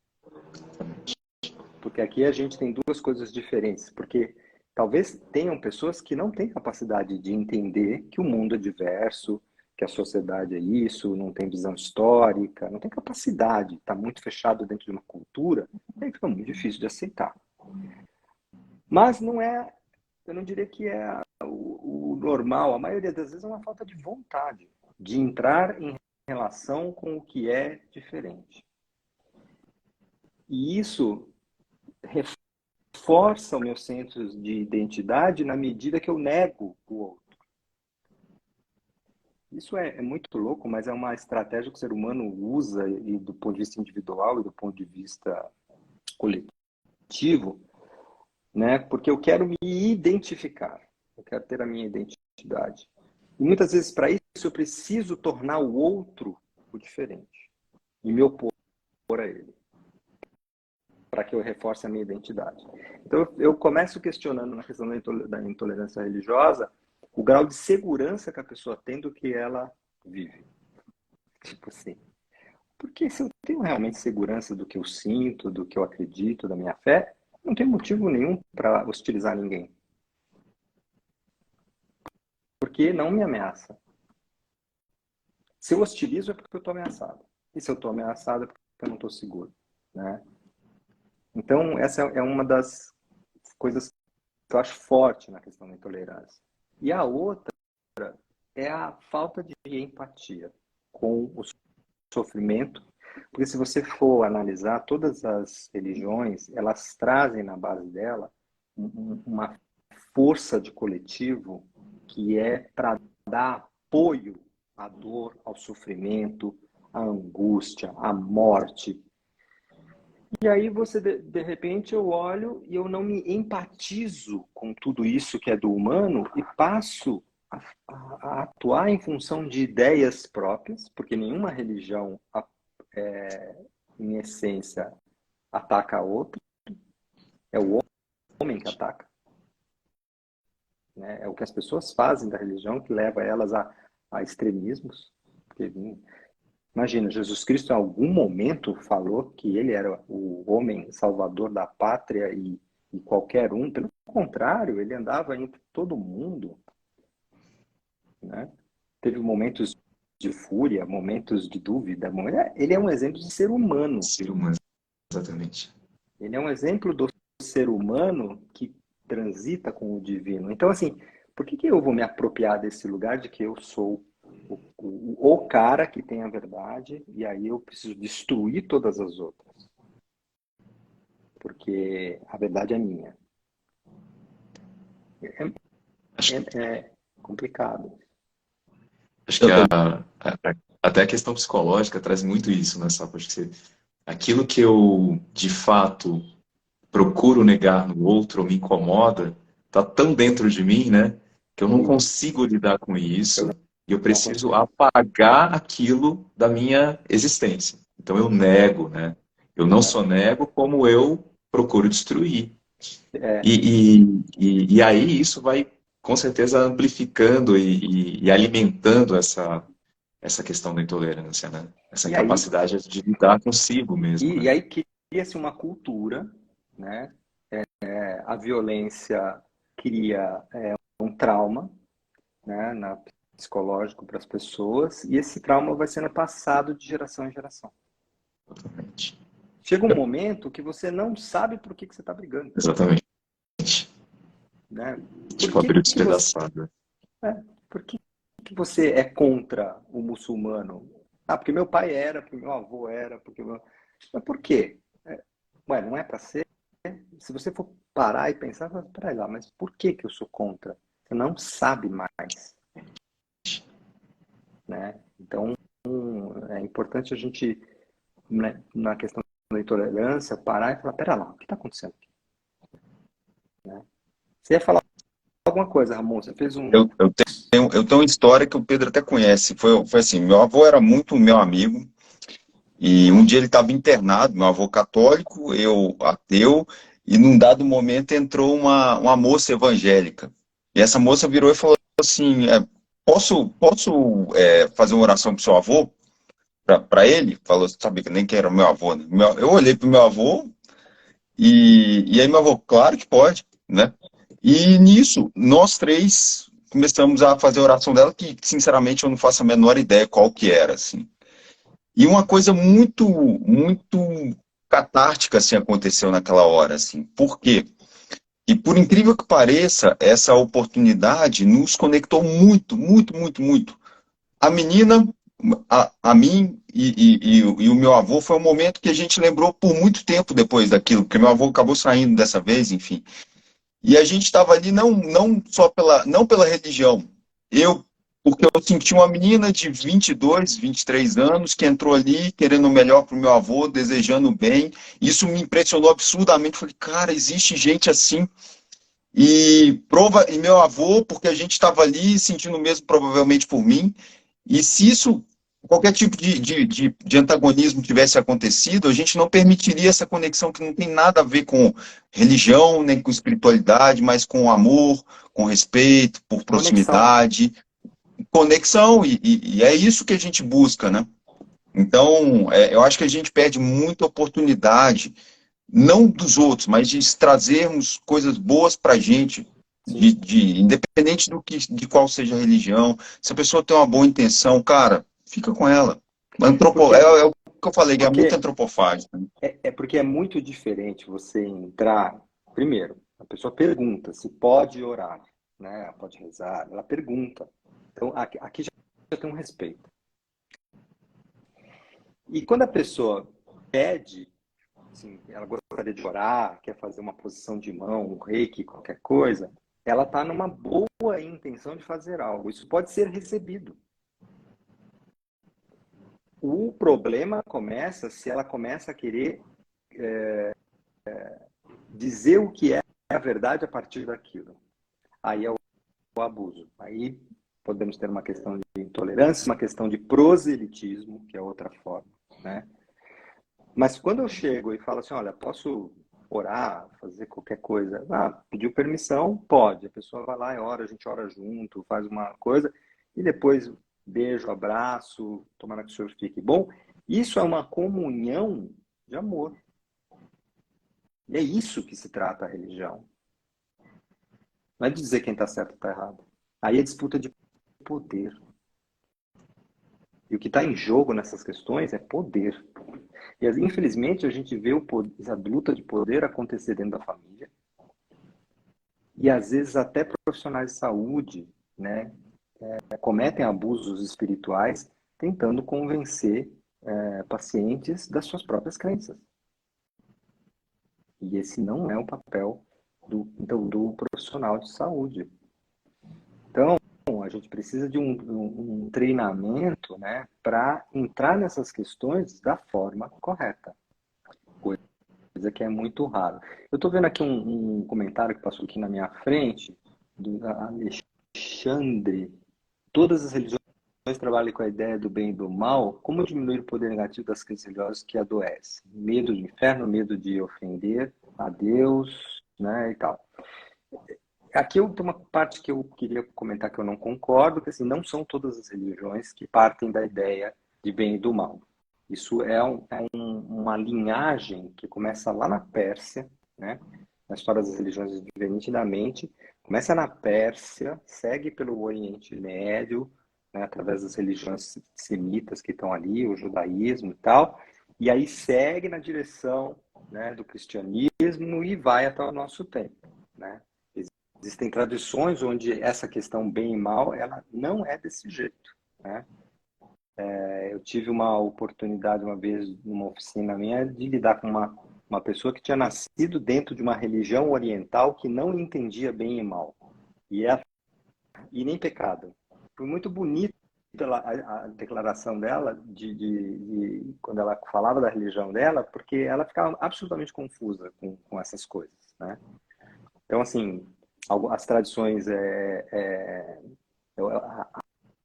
Porque aqui a gente tem duas coisas diferentes, porque talvez tenham pessoas que não têm capacidade de entender que o mundo é diverso, que a sociedade é isso, não tem visão histórica, não tem capacidade, está muito fechado dentro de uma cultura, e aí fica muito difícil de aceitar. Mas não é, eu não diria que é o normal, a maioria das vezes é uma falta de vontade de entrar em relação com o que é diferente. E isso reforça o meu senso de identidade na medida que eu nego o outro. Isso é muito louco, mas é uma estratégia que o ser humano usa e do ponto de vista individual e do ponto de vista coletivo, né? Porque eu quero me identificar, eu quero ter a minha identidade. E muitas vezes, para isso, eu preciso tornar o outro o diferente e me opor a ele, para que eu reforce a minha identidade. Então, eu começo questionando na questão da intolerância religiosa o grau de segurança que a pessoa tem do que ela vive. Tipo assim, porque se eu tenho realmente segurança do que eu sinto, do que eu acredito, da minha fé, não tem motivo nenhum para hostilizar ninguém. Porque não me ameaça. Se eu hostilizo é porque eu estou ameaçado. E se eu estou ameaçado é porque eu não estou seguro, né? Então, essa é uma das coisas que eu acho forte na questão da intolerância. E a outra é a falta de empatia com o sofrimento, porque se você for analisar, todas as religiões, elas trazem na base dela uma força de coletivo que é para dar apoio à dor, ao sofrimento, à angústia, à morte. E aí você, de repente, eu olho e eu não me empatizo com tudo isso que é do humano e passo a atuar em função de ideias próprias, porque nenhuma religião, em essência, ataca a outra. É o homem que ataca. Né? É o que as pessoas fazem da religião que leva elas a extremismos. Porque, imagina, Jesus Cristo em algum momento falou que ele era o homem salvador da pátria e qualquer um. Pelo contrário, ele andava entre todo mundo. Né? Teve momentos de fúria, momentos de dúvida. Ele é um exemplo de ser humano. Ser humano, exatamente. Ele é um exemplo do ser humano que transita com o divino. Então, assim, por que eu vou me apropriar desse lugar de que eu sou o cara que tem a verdade e aí eu preciso destruir todas as outras? Porque a verdade é minha. É complicado. Acho que até a questão psicológica traz muito isso, né, Sapo? Acho que aquilo que eu, de fato, procuro negar no outro ou me incomoda, tá tão dentro de mim, né, que eu não consigo lidar com isso e eu preciso apagar aquilo da minha existência. Então eu nego, né? Eu não só nego, como eu procuro destruir. E aí isso vai, com certeza, amplificando e alimentando essa questão da intolerância, né? Essa capacidade de lidar consigo mesmo. E aí cria-se uma cultura, né? A violência cria um trauma, né, psicológico para as pessoas, e esse trauma vai sendo passado de geração em geração. Exatamente. Chega um momento que você não sabe por que você está brigando. Exatamente. Né? Tipo, abrir despedaçado. Por que você é contra o muçulmano? Ah, porque meu pai era, porque meu avô era, porque meu... Mas por quê? Ué, não é para ser? Se você for parar e pensar, peraí lá, mas por que eu sou contra? Você não sabe mais. Né? Então, é importante a gente, né, na questão da intolerância, parar e falar, pera lá, o que está acontecendo aqui? Né? Você ia falar alguma coisa, Ramon? Você fez um... Eu tenho uma história que o Pedro até conhece. Foi assim, meu avô era muito meu amigo, e um dia ele estava internado, meu avô católico, eu ateu, e num dado momento entrou uma moça evangélica. E essa moça virou e falou assim, posso fazer uma oração para o seu avô? Para ele? Falou, sabia que nem que era meu avô, né? Eu olhei para o meu avô, e aí meu avô, claro que pode, né? E nisso, nós três começamos a fazer a oração dela, que sinceramente eu não faço a menor ideia qual que era, assim. E uma coisa muito, muito catártica, assim, aconteceu naquela hora, assim. Por quê? E por incrível que pareça, essa oportunidade nos conectou muito, muito, muito, muito. A menina, a mim e o meu avô, foi um momento que a gente lembrou por muito tempo depois daquilo, porque meu avô acabou saindo dessa vez, enfim. E a gente estava ali não só não pela religião. Porque eu senti uma menina de 22, 23 anos que entrou ali querendo o melhor para o meu avô, desejando o bem. Isso me impressionou absurdamente. Falei, cara, existe gente assim. e meu avô, porque a gente estava ali sentindo o mesmo provavelmente por mim, e se isso, qualquer tipo de antagonismo tivesse acontecido, a gente não permitiria essa conexão que não tem nada a ver com religião, nem com espiritualidade, mas com amor, com respeito, por Conexão. proximidade, conexão, e é isso que a gente busca, né? Então, eu acho que a gente perde muita oportunidade, não dos outros, mas de trazermos coisas boas para a gente, Sim. independente de qual seja a religião. Se a pessoa tem uma boa intenção, cara, fica com ela. Porque, É o que eu falei, que é muito porque antropofágico, né? porque é muito diferente você entrar. Primeiro, a pessoa pergunta se pode orar, né? Pode rezar. Ela pergunta. Então, aqui já tem um respeito. E quando a pessoa pede, assim, ela gostaria de orar, quer fazer uma posição de mão, um reiki, qualquer coisa, ela está numa boa intenção de fazer algo. Isso pode ser recebido. O problema começa se ela começa a querer dizer o que é a verdade a partir daquilo. Aí é o abuso. Aí podemos ter uma questão de intolerância, uma questão de proselitismo, que é outra forma, né? Mas quando eu chego e falo assim, olha, posso orar, fazer qualquer coisa? Ah, pediu permissão? Pode. A pessoa vai lá e ora, a gente ora junto, faz uma coisa, e depois beijo, abraço, tomara que o senhor fique bom. Isso é uma comunhão de amor. E é isso que se trata a religião. Não é dizer quem está certo ou está errado. Aí é disputa de poder. E o que está em jogo nessas questões é poder. E infelizmente a gente vê essa luta de poder acontecer dentro da família. E às vezes até profissionais de saúde, né, cometem abusos espirituais tentando convencer pacientes das suas próprias crenças. E esse não é o papel do profissional de saúde. Então, a gente precisa de um treinamento, né, para entrar nessas questões da forma correta, coisa que é muito raro. Eu estou vendo aqui um comentário que passou aqui na minha frente, do Alexandre. Todas as religiões trabalham com a ideia do bem e do mal. Como diminuir o poder negativo das crenças religiosas que adoecem? Medo de inferno, medo de ofender a Deus, né, e tal. Aqui eu tenho uma parte que eu queria comentar que eu não concordo, que assim, não são todas as religiões que partem da ideia de bem e do mal. Isso é uma linhagem que começa lá na Pérsia, né? Na história das religiões a gente vê nitidamente, começa na Pérsia, segue pelo Oriente Médio, né, através das religiões semitas que estão ali, o judaísmo e tal, e aí segue na direção, né, do cristianismo e vai até o nosso tempo, né? Existem tradições onde essa questão bem e mal, ela não é desse jeito, né? Eu tive uma oportunidade uma vez, numa oficina minha, de lidar com uma pessoa que tinha nascido dentro de uma religião oriental que não entendia bem e mal. E nem pecado. Foi muito bonito a declaração dela, quando ela falava da religião dela, porque ela ficava absolutamente confusa com essas coisas, né? Então, assim, as tradições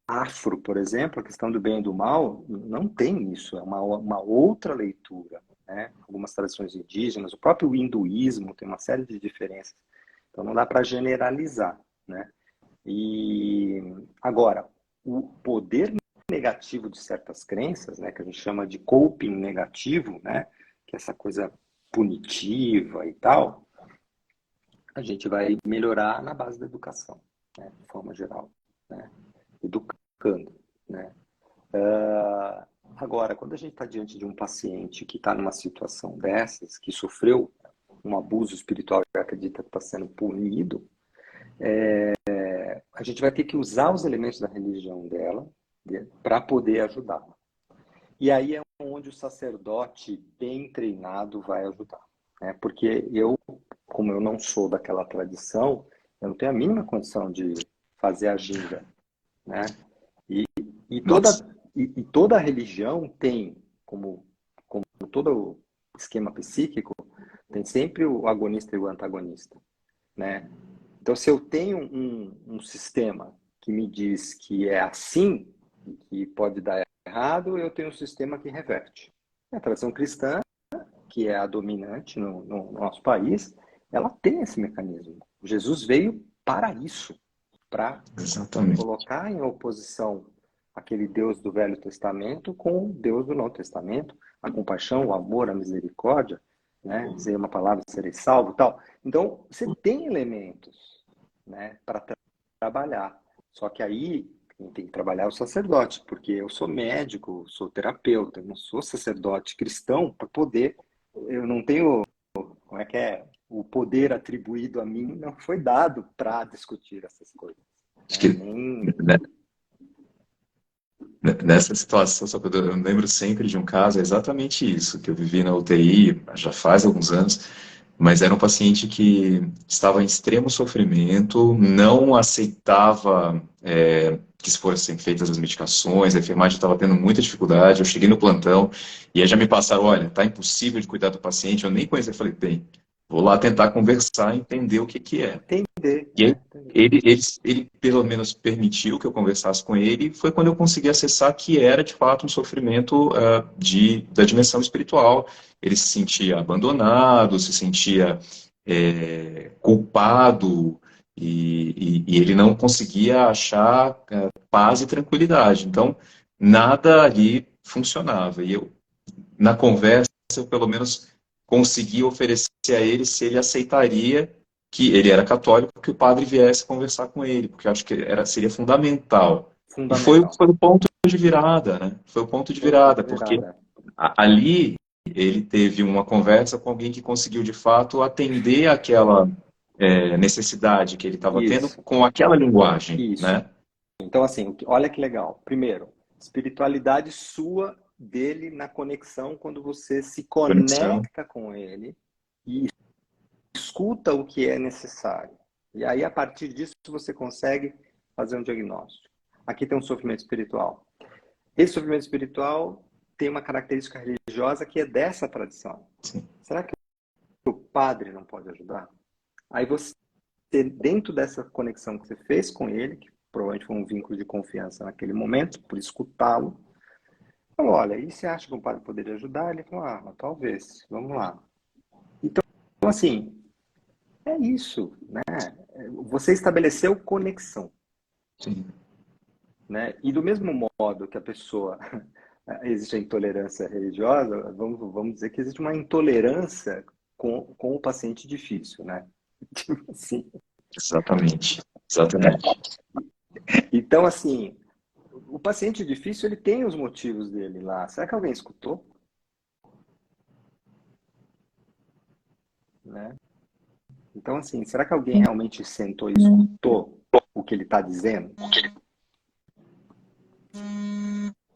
afro, por exemplo, a questão do bem e do mal, não tem isso, é uma outra leitura, né? Algumas tradições indígenas, o próprio hinduísmo tem uma série de diferenças, então não dá para generalizar, né? E agora, o poder negativo de certas crenças, né, que a gente chama de coping negativo, né, que é essa coisa punitiva e tal, a gente vai melhorar na base da educação, né, de forma geral, né, educando, né. Agora, quando a gente está diante de um paciente que está numa situação dessas, que sofreu um abuso espiritual e acredita que está sendo punido, a gente vai ter que usar os elementos da religião dela para poder ajudá-la. E aí é onde o sacerdote bem treinado vai ajudar, né? Porque como eu não sou daquela tradição, eu não tenho a mínima condição de fazer a ginga, né? E Nossa, toda religião tem, como todo esquema psíquico, tem sempre o agonista e o antagonista, né? Então, se eu tenho um sistema que me diz que é assim, que pode dar errado, eu tenho um sistema que reverte. A tradição cristã, que é a dominante no nosso país, ela tem esse mecanismo. Jesus veio para isso, para Exatamente. colocar em oposição aquele Deus do Velho Testamento com o Deus do Novo Testamento, a compaixão, o amor, a misericórdia, né? Dizer uma palavra, serei salvo, tal. Então, você tem elementos, né, para trabalhar. Só que aí quem tem que trabalhar é o sacerdote, porque eu sou médico, sou terapeuta, eu não sou sacerdote cristão para poder, eu não tenho, como é que é, o poder atribuído a mim não foi dado para discutir essas coisas. Acho Né? que nessa situação, só que eu lembro sempre de um caso, é exatamente isso, que eu vivi na UTI já faz alguns anos, mas era um paciente que estava em extremo sofrimento, não aceitava que se fossem feitas as medicações, a enfermagem estava tendo muita dificuldade, eu cheguei no plantão e aí já me passaram, olha, tá impossível de cuidar do paciente, eu nem conhecia, eu falei, bem, vou lá tentar conversar, entender o que que é. Entender, E aí, né? ele pelo menos permitiu que eu conversasse com ele, e foi quando eu consegui acessar que era de fato um sofrimento da dimensão espiritual. Ele se sentia abandonado, se sentia culpado, e ele não conseguia achar paz e tranquilidade. Então, nada ali funcionava. E eu, na conversa, eu pelo menos consegui oferecer a ele se ele aceitaria que ele era católico, que o padre viesse conversar com ele, porque eu acho que seria fundamental. E Fundamental. foi o ponto de virada, né? Foi o ponto de Foi o ponto virada, de porque virada. ali ele teve uma conversa com alguém que conseguiu, de fato, atender aquela necessidade que ele estava tendo Isso, com aquela linguagem, isso. né? Então, assim, olha que legal. Primeiro, espiritualidade sua dele na conexão, quando você se Conexão. conecta com ele e escuta o que é necessário. E aí, a partir disso, você consegue fazer um diagnóstico. Aqui tem um sofrimento espiritual. Esse sofrimento espiritual tem uma característica religiosa que é dessa tradição. Sim. Será que o padre não pode ajudar? Aí você, dentro dessa conexão que você fez com ele, que provavelmente foi um vínculo de confiança naquele momento, por escutá-lo, falou, olha, e você acha que o padre poderia ajudar? Ele falou, talvez, vamos lá. Então, assim, é isso, né? Você estabeleceu conexão, Sim. né? E do mesmo modo que a pessoa existe a intolerância religiosa, vamos dizer que existe uma intolerância com o paciente difícil, né? Tipo assim. Exatamente. Exatamente. Então, assim, o paciente difícil, ele tem os motivos dele lá. Será que alguém escutou? Né? Então, assim, será que alguém realmente sentou e escutou o que ele está dizendo?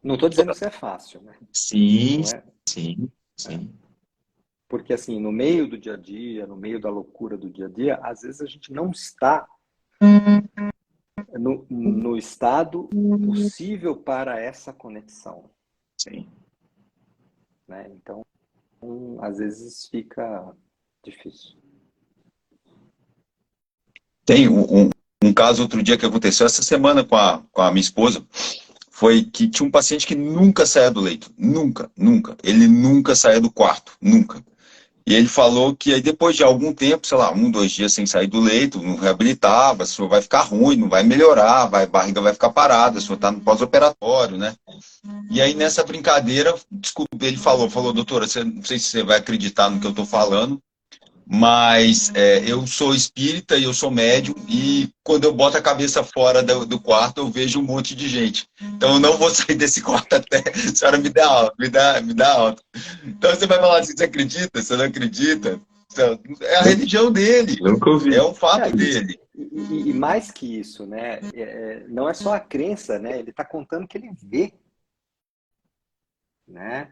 Não estou dizendo que isso é fácil, né? Sim, Não é? sim, sim. Porque, assim, no meio do dia a dia, no meio da loucura do dia a dia, às vezes a gente não está no estado possível para essa conexão. Sim. Né? Então, às vezes fica difícil. Tem um caso outro dia que aconteceu essa semana com a minha esposa, foi que tinha um paciente que nunca saía do leito, nunca, nunca. Ele nunca saía do quarto, nunca. E ele falou que aí depois de algum tempo, sei lá, 1, 2 dias sem sair do leito, não reabilitava, o senhor vai ficar ruim, não vai melhorar, a barriga vai ficar parada, o senhor está no pós-operatório, né? E aí nessa brincadeira, desculpa, ele falou, doutora, não sei se você vai acreditar no que eu estou falando, mas eu sou espírita e eu sou médium, e quando eu boto a cabeça fora do quarto, eu vejo um monte de gente. Então eu não vou sair desse quarto até a senhora me dá alta, me dá alta. Então você vai falar assim, você acredita? Você não acredita? Então, é a religião dele, Nunca ouvi. é um fato dele. E mais que isso, né? Não é só a crença, né? Ele está contando que ele vê, né?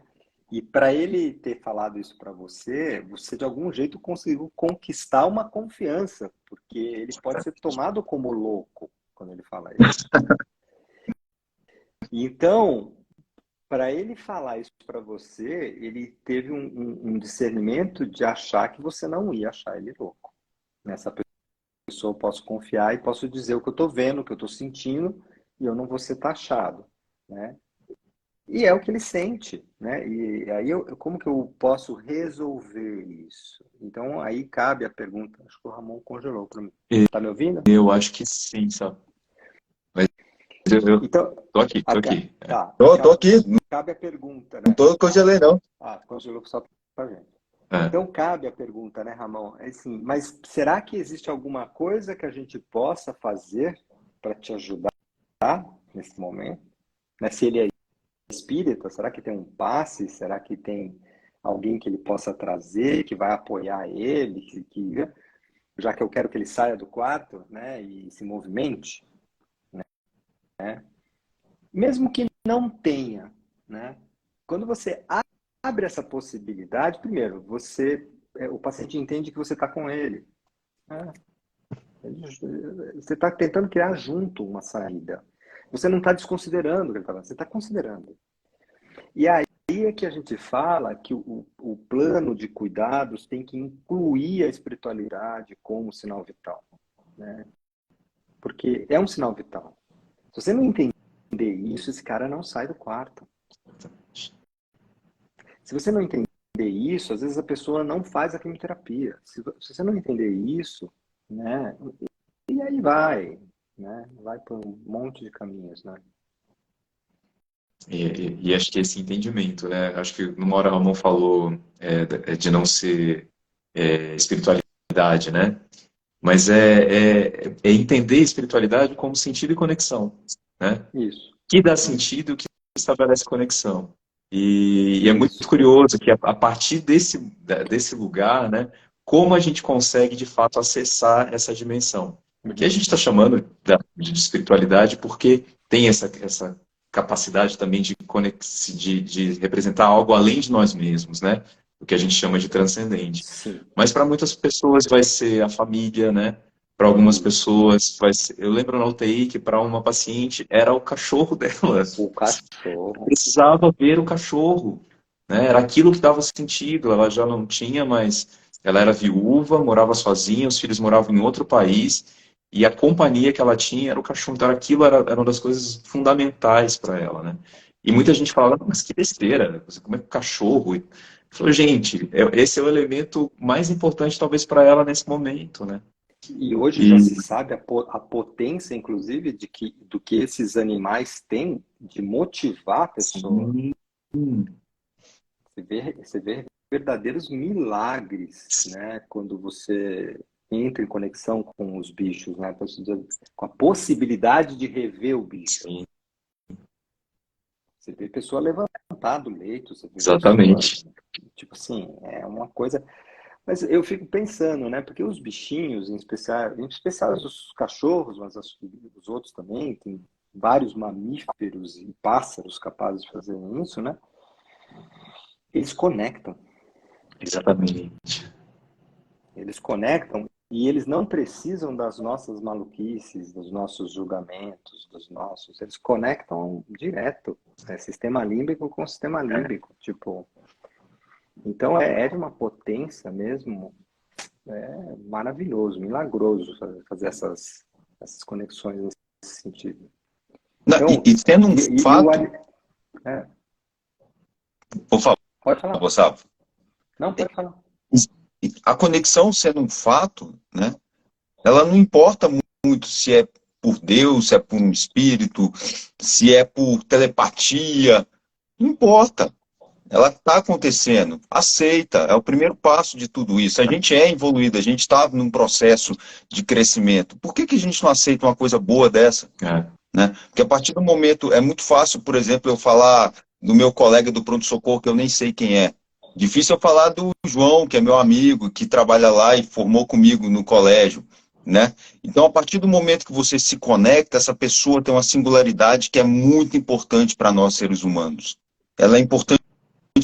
E para ele ter falado isso para você, você de algum jeito conseguiu conquistar uma confiança, porque ele pode ser tomado como louco quando ele fala isso. Então, para ele falar isso para você, ele teve um discernimento de achar que você não ia achar ele louco nessa pessoa eu posso confiar e posso dizer o que eu estou vendo, o que eu estou sentindo, e eu não vou ser taxado, né? E é o que ele sente, né? E aí, como que eu posso resolver isso? Então, aí cabe a pergunta. Acho que o Ramon congelou para mim. Tá me ouvindo? Eu acho que sim, sabe? Mas eu Então, tô aqui, tô aqui. tá. Tô aqui, Cabe a pergunta, não né? tô congelei, não. Congelou só para gente. É. Então, cabe a pergunta, né, Ramon? É assim, mas será que existe alguma coisa que a gente possa fazer para te ajudar nesse momento? Né? Se ele é espírita, será que tem um passe? Será que tem alguém que ele possa trazer, que vai apoiar ele, já que eu quero que ele saia do quarto, né, e se movimente, né? Mesmo que não tenha, né? Quando você abre essa possibilidade, primeiro, o paciente entende que você está com ele. Né? Você está tentando criar junto uma saída. Você não está desconsiderando o que ele está falando, você está considerando. E aí é que a gente fala que o plano de cuidados tem que incluir a espiritualidade como sinal vital, né? Porque é um sinal vital. Se você não entender isso, esse cara não sai do quarto. Se você não entender isso, às vezes a pessoa não faz a quimioterapia. Se você não entender isso, né? E aí vai, né? Vai por um monte de caminhos, né? E acho que esse entendimento, né? Acho que numa hora o Ramon falou de não ser espiritualidade, né? Mas é entender espiritualidade como sentido e conexão, né? Isso. Que dá sentido, que estabelece conexão. E é muito Isso. curioso que a partir desse lugar, né? Como a gente consegue de fato acessar essa dimensão? Que a gente está chamando de espiritualidade porque tem essa capacidade também de representar algo além de nós mesmos, né? O que a gente chama de transcendente. Sim. Mas para muitas pessoas vai ser a família, né? Para algumas pessoas vai ser... Eu lembro na UTI que para uma paciente era o cachorro dela. O cachorro. Precisava ver o cachorro, né? Era aquilo que dava sentido. Ela já não tinha, mas ela era viúva, morava sozinha, os filhos moravam em outro país e a companhia que ela tinha era o cachorro. Então aquilo era uma das coisas fundamentais para ela, né? E muita gente falava, mas que besteira, como é que o cachorro? Eu falei, gente, esse é o elemento mais importante talvez para ela nesse momento, né? E hoje já E se sabe a potência, inclusive, do que esses animais têm de motivar a pessoa. sim, Você vê verdadeiros milagres, né? Quando você entra em conexão com os bichos, né? Com a possibilidade de rever o bicho. sim, Você vê pessoa levantar do leito, você vê pessoa, exatamente. tipo assim, é uma coisa. Mas eu fico pensando, né? Porque os bichinhos, em especial os cachorros, mas os outros também, tem vários mamíferos e pássaros capazes de fazer isso, né? Eles conectam. Exatamente. Eles conectam e eles não precisam das nossas maluquices, dos nossos julgamentos, dos nossos. Eles conectam direto. É sistema límbico com sistema límbico. Tipo, então é de uma potência mesmo. É maravilhoso, milagroso fazer essas conexões nesse sentido. Não, Então, e sendo um fato, é, por favor, pode falar. Gustavo, Não, pode falar. a conexão sendo um fato, né? Ela não importa muito se é por Deus, se é por um espírito, se é por telepatia, não importa. Ela está acontecendo. Aceita, é o primeiro passo de tudo isso. A gente é evoluído, a gente está num processo de crescimento. Por que a gente não aceita uma coisa boa dessa? Né? Porque a partir do momento, é muito fácil, por exemplo, eu falar do meu colega do pronto-socorro, que eu nem sei quem é. Difícil eu falar do João, que é meu amigo, que trabalha lá e formou comigo no colégio. Né? Então, a partir do momento que você se conecta, essa pessoa tem uma singularidade que é muito importante para nós, seres humanos. Ela é importante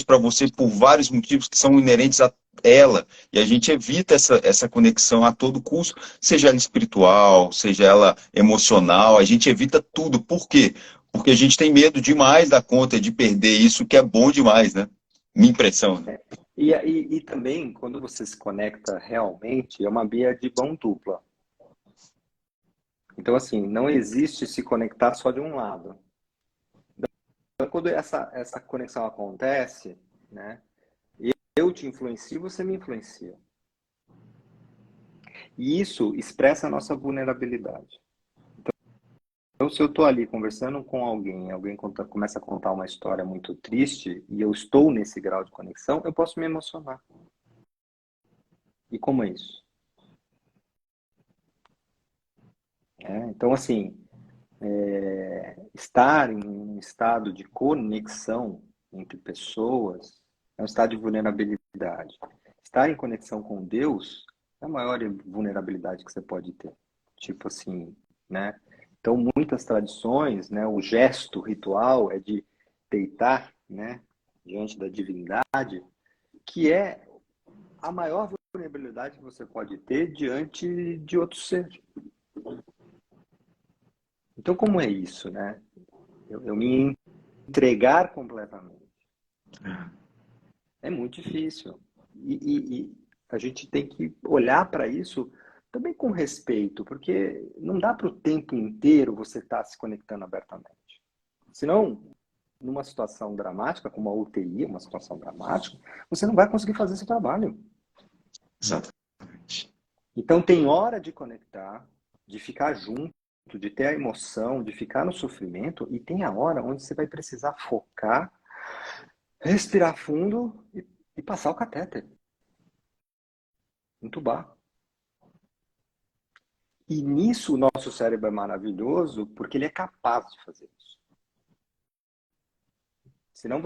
para você por vários motivos que são inerentes a ela, e a gente evita essa conexão a todo custo, seja ela espiritual, seja ela emocional, a gente evita tudo. Por quê? Porque a gente tem medo demais da conta de perder isso que é bom demais, né? Minha impressão. Né? E também, quando você se conecta realmente, é uma via de mão dupla. Então, assim, não existe se conectar só de um lado. Então, quando essa conexão acontece, né, eu te influencio, você me influencia. E isso expressa a nossa vulnerabilidade. Então, se eu estou ali conversando com alguém começa a contar uma história muito triste e eu estou nesse grau de conexão, eu posso me emocionar. E como é isso? Então, assim, estar em um estado de conexão entre pessoas é um estado de vulnerabilidade. Estar em conexão com Deus é a maior vulnerabilidade que você pode ter. Tipo assim, né? Então, muitas tradições, né, o gesto ritual é de deitar, né, diante da divindade, que é a maior vulnerabilidade que você pode ter diante de outro ser. Então, como é isso, né? Eu me entregar completamente. É muito difícil. E a gente tem que olhar para isso também com respeito, porque não dá para o tempo inteiro você estar se conectando abertamente. Senão, numa situação dramática, como a UTI, uma situação dramática, você não vai conseguir fazer seu trabalho. Exatamente. Então, tem hora de conectar, de ficar junto, de ter a emoção, de ficar no sofrimento, e tem a hora onde você vai precisar focar, respirar fundo e passar o catéter. Entubar. E nisso o nosso cérebro é maravilhoso porque ele é capaz de fazer isso. Senão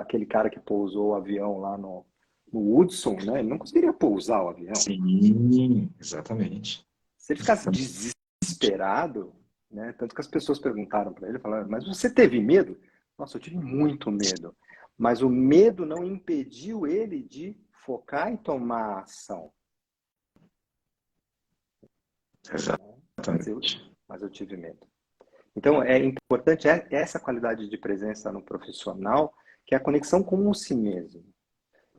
aquele cara que pousou o avião lá no Hudson, né, ele não conseguiria pousar o avião. Sim, exatamente. Se ele ficasse desesperado, né, tanto que as pessoas perguntaram para ele, falaram, mas você teve medo? Nossa, eu tive muito medo. Mas o medo não impediu ele de focar e tomar ação. Exatamente. Mas eu tive medo. Então, é importante essa qualidade de presença no profissional, que é a conexão com o si mesmo.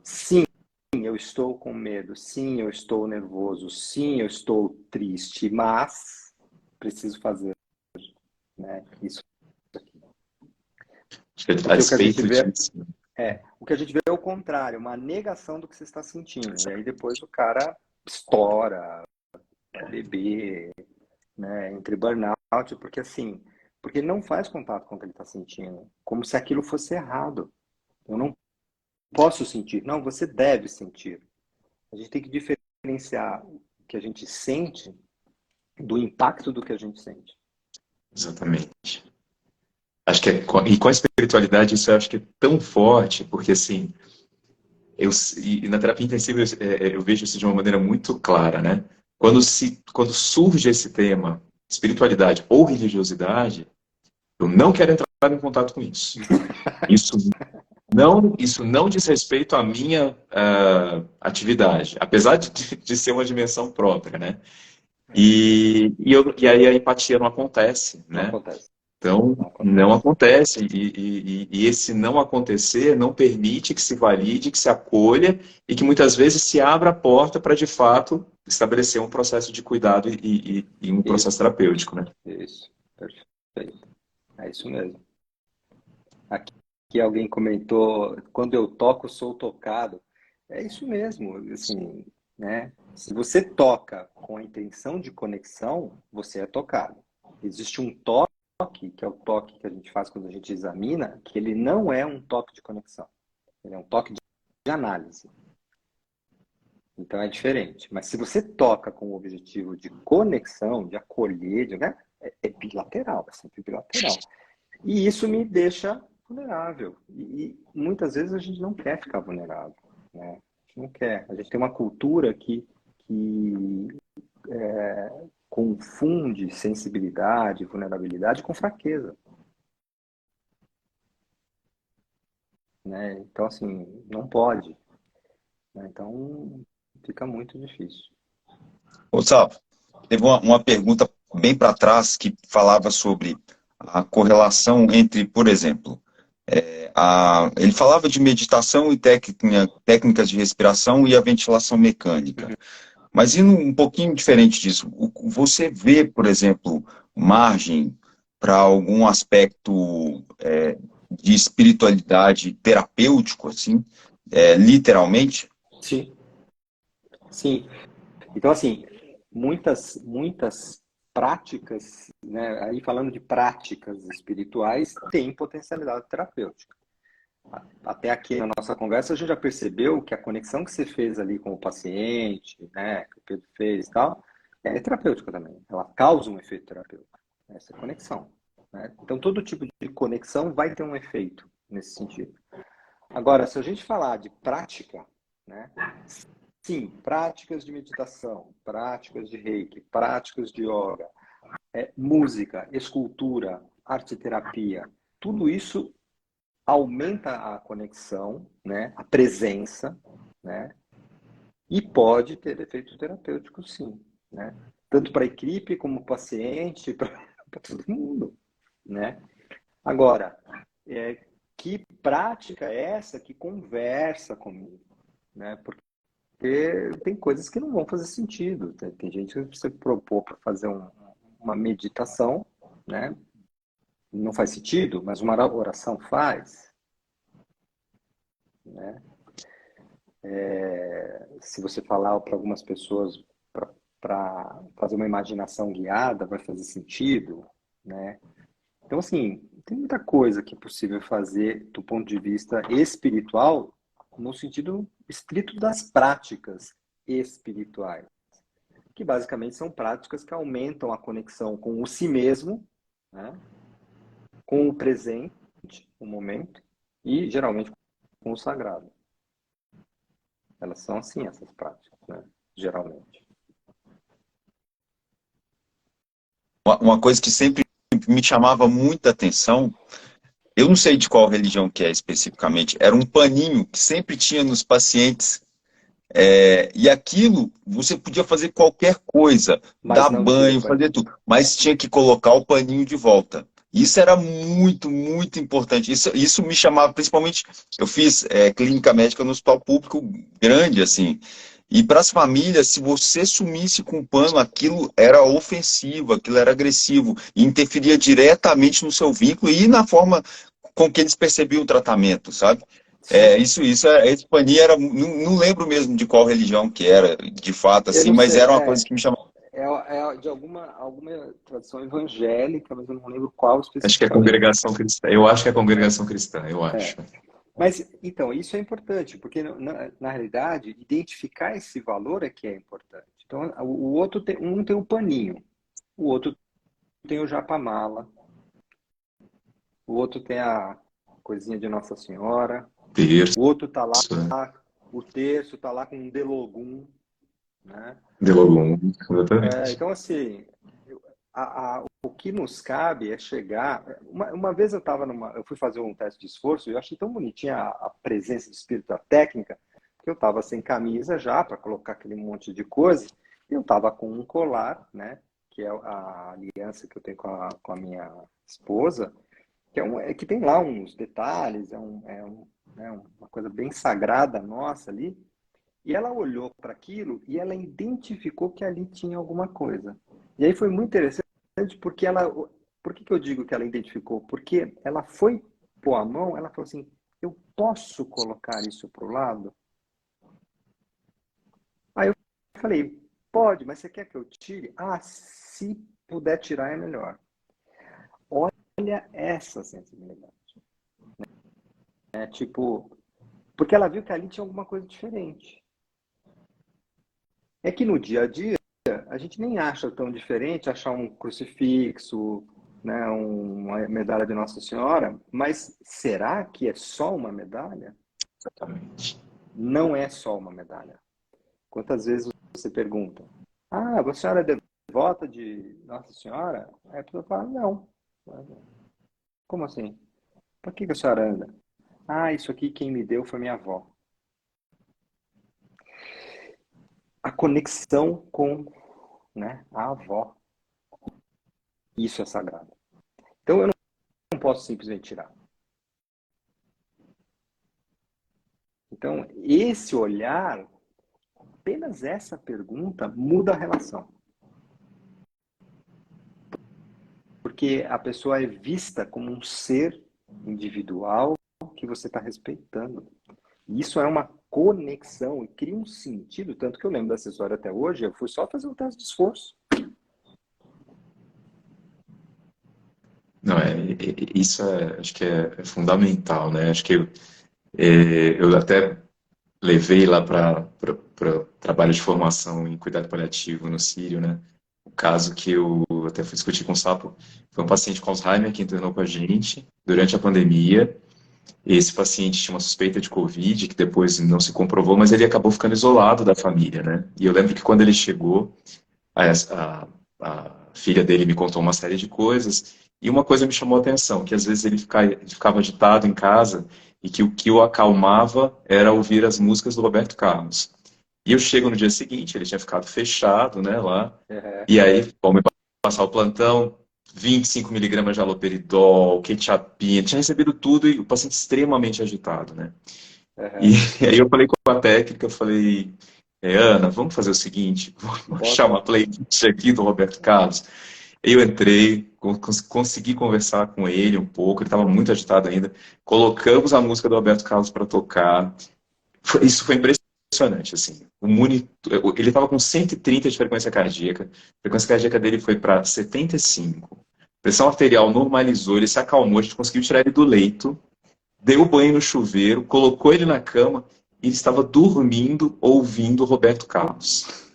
Sim, eu estou com medo. Sim, eu estou nervoso. Sim, eu estou triste. Mas preciso fazer, né, isso aqui. A despeito disso. O que a gente vê é o contrário, uma negação do que você está sentindo. E aí depois o cara estoura, vai beber, né, entre burnout, porque ele não faz contato com o que ele está sentindo, como se aquilo fosse errado. Eu não posso sentir. Não, você deve sentir. A gente tem que diferenciar o que a gente sente do impacto do que a gente sente. Exatamente. Acho que e com a espiritualidade isso eu acho que é tão forte, porque assim, e na terapia intensiva eu vejo isso de uma maneira muito clara, né? Quando surge esse tema, espiritualidade ou religiosidade, eu não quero entrar em contato com isso. Isso não diz respeito à minha atividade, apesar de ser uma dimensão própria, né? E aí a empatia não acontece, né? Não acontece. Então, não acontece. E esse não acontecer não permite que se valide, que se acolha e que muitas vezes se abra a porta para, de fato, estabelecer um processo de cuidado e um processo terapêutico, né? Isso, perfeito. É isso mesmo. Aqui alguém comentou, quando eu toco, sou tocado. É isso mesmo, assim, né? Se você toca com a intenção de conexão, você é tocado. Existe um toque, que é o toque que a gente faz quando a gente examina, que ele não é um toque de conexão. Ele é um toque de análise. Então é diferente. Mas se você toca com o objetivo de conexão, de acolher, né? É bilateral, é sempre bilateral. E isso me deixa vulnerável. E muitas vezes a gente não quer ficar vulnerável, né? A gente não quer. A gente tem uma cultura que confunde sensibilidade, vulnerabilidade com fraqueza. Né? Então, assim, não pode. Né? Então, fica muito difícil. Ô, Salvo, teve uma pergunta bem para trás que falava sobre a correlação entre, por exemplo, ele falava de meditação e técnicas de respiração e a ventilação mecânica. Mas indo um pouquinho diferente disso, você vê, por exemplo, margem para algum aspecto de espiritualidade terapêutico, assim, literalmente? Sim, sim. Então, assim, muitas práticas, né, aí falando de práticas espirituais, têm potencialidade terapêutica. Até aqui na nossa conversa, a gente já percebeu que a conexão que você fez ali com o paciente, né, que o Pedro fez e tal, é terapêutica também. Ela causa um efeito terapêutico. Essa conexão. Né? Então, todo tipo de conexão vai ter um efeito nesse sentido. Agora, se a gente falar de prática, né, sim, práticas de meditação, práticas de reiki, práticas de yoga, música, escultura, arte terapia, tudo isso aumenta a conexão, né, a presença, né, e pode ter efeito terapêutico, sim, né, tanto para a equipe como paciente, para todo mundo, né. Agora, que prática é essa que conversa comigo, né? Porque tem coisas que não vão fazer sentido. Tem gente que você propor para fazer uma meditação, né? Não faz sentido, mas uma oração faz, né? Se você falar para algumas pessoas para fazer uma imaginação guiada, vai fazer sentido, né? Então, assim, tem muita coisa que é possível fazer do ponto de vista espiritual, no sentido estrito das práticas espirituais, que basicamente são práticas que aumentam a conexão com o si mesmo, né? Com o presente, o momento, e geralmente com o sagrado. Elas são assim, essas práticas, né? Geralmente. Uma coisa que sempre me chamava muita atenção, eu não sei de qual religião que é especificamente, era um paninho que sempre tinha nos pacientes. E aquilo, você podia fazer qualquer coisa, Mas dar não tira o banho, fazer paninho. tudo, mas tinha que colocar o paninho de volta. Isso era muito, muito importante. Isso me chamava, principalmente, eu fiz clínica médica no hospital público grande, assim. E para as famílias, se você sumisse com o pano, aquilo era ofensivo, aquilo era agressivo, e interferia diretamente no seu vínculo e na forma com que eles percebiam o tratamento, sabe? Sim, Esse paninho era, não lembro mesmo de qual religião que era, de fato, eu assim, não mas sei, era uma coisa que me chamava. é de alguma tradição evangélica, mas eu não lembro qual Acho que é a especificamente. congregação cristã. Eu acho que é a É, congregação cristã, eu é. acho. Mas, então, isso é importante, porque, na realidade, identificar esse valor é que é importante. Então, o outro tem, um tem o paninho, o outro tem o japamala, o outro tem a coisinha de Nossa Senhora, Terço, o outro tá lá, né? o terço tá lá com um delogum, né? De Logum, exatamente. Então, assim, o que nos cabe é chegar. Uma vez eu fui fazer um teste de esforço e eu achei tão bonitinha a presença de espírito da técnica que eu estava sem camisa já para colocar aquele monte de coisa. E eu estava com um colar, né? Que é a aliança que eu tenho com a minha esposa, que tem lá uns detalhes, né, uma coisa bem sagrada nossa ali. E ela olhou para aquilo e ela identificou que ali tinha alguma coisa. E aí foi muito interessante porque por que eu digo que ela identificou? Porque ela foi pôr a mão, ela falou assim: eu posso colocar isso para o lado? Aí eu falei: pode, mas você quer que eu tire? Ah, se puder tirar é melhor. Olha essa sensibilidade. É tipo, porque ela viu que ali tinha alguma coisa diferente. É que no dia a dia a gente nem acha tão diferente achar um crucifixo, né, uma medalha de Nossa Senhora, mas será que é só uma medalha? Exatamente. Não é só uma medalha. Quantas vezes você pergunta: ah, a senhora é devota de Nossa Senhora? Aí a pessoa fala: não. Como assim? Por que a senhora anda? Ah, isso aqui quem me deu foi minha avó. A conexão com, né, a avó. Isso é sagrado. Então eu não posso simplesmente tirar. Então, esse olhar apenas essa pergunta muda a relação. Porque a pessoa é vista como um ser individual que você está respeitando. E isso é uma conexão e cria um sentido, tanto que eu lembro dessa história até hoje, eu fui só fazer um teste de esforço. Não, isso acho que é fundamental, né? Acho que eu até levei lá para trabalho de formação em cuidado paliativo no Sírio, né? O caso que eu até fui discutir com o Sapo foi um paciente com Alzheimer que internou com a gente durante a pandemia. Esse paciente tinha uma suspeita de Covid, que depois não se comprovou, mas ele acabou ficando isolado da família, né? E eu lembro que quando ele chegou, a filha dele me contou uma série de coisas, e uma coisa me chamou a atenção, que às vezes ele ficava agitado em casa, e que o que o acalmava era ouvir as músicas do Roberto Carlos. E eu chego no dia seguinte, ele tinha ficado fechado, né, lá, e aí, vão me passar o plantão, 25 miligramas de haloperidol, quetiapina, tinha recebido tudo e o paciente extremamente agitado, né? E aí eu falei com a técnica, eu falei, Ana, vamos fazer o seguinte, vamos achar uma playlist aqui do Roberto Carlos. Eu entrei, consegui conversar com ele um pouco, ele estava muito agitado ainda, colocamos a música do Roberto Carlos para tocar, isso foi impressionante, assim, ele estava com 130 de frequência cardíaca, a frequência cardíaca dele foi para 75, pressão arterial normalizou, ele se acalmou, a gente conseguiu tirar ele do leito, deu banho no chuveiro, colocou ele na cama e ele estava dormindo ouvindo Roberto Carlos.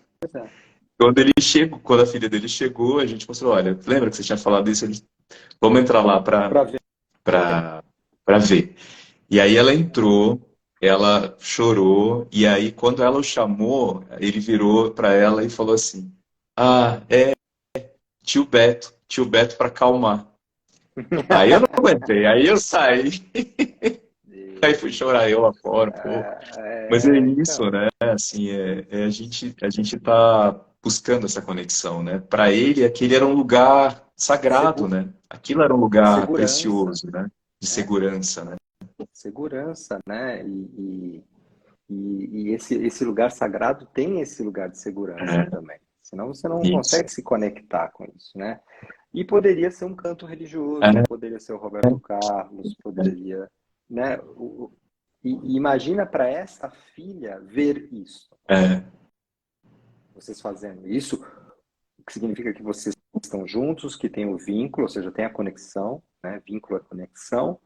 Quando a filha dele chegou, a gente mostrou, olha, lembra que você tinha falado isso? Vamos entrar lá para ver. E aí ela entrou, ela chorou, e aí quando ela o chamou, ele virou para ela e falou assim, tio Beto para acalmar. Aí eu não aguentei, aí eu saí. Aí fui chorar eu lá fora, um pouco. Mas é isso, né? Assim, a gente tá buscando essa conexão, né? Para ele, aquele era um lugar sagrado, né? Aquilo era um lugar precioso, né? De segurança, né? Segurança, né? E esse lugar sagrado tem esse lugar de segurança também. Senão você não consegue se conectar com isso, né? E poderia ser um canto religioso, poderia ser o Roberto Carlos, poderia, né? E imagina para essa filha ver isso. Vocês fazendo isso, o que significa que vocês estão juntos, que tem o vínculo, ou seja, tem a conexão, né? Vínculo é conexão,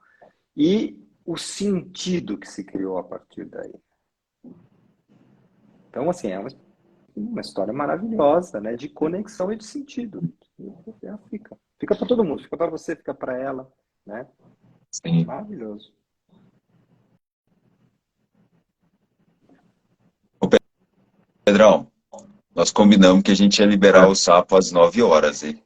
e o sentido que se criou a partir daí. Então, assim, é uma história maravilhosa, né? De conexão e de sentido. Fica para todo mundo, fica para você, fica para ela, né? Sim. Maravilhoso. Pedrão, nós combinamos que a gente ia liberar o Sapo às 9 horas, hein?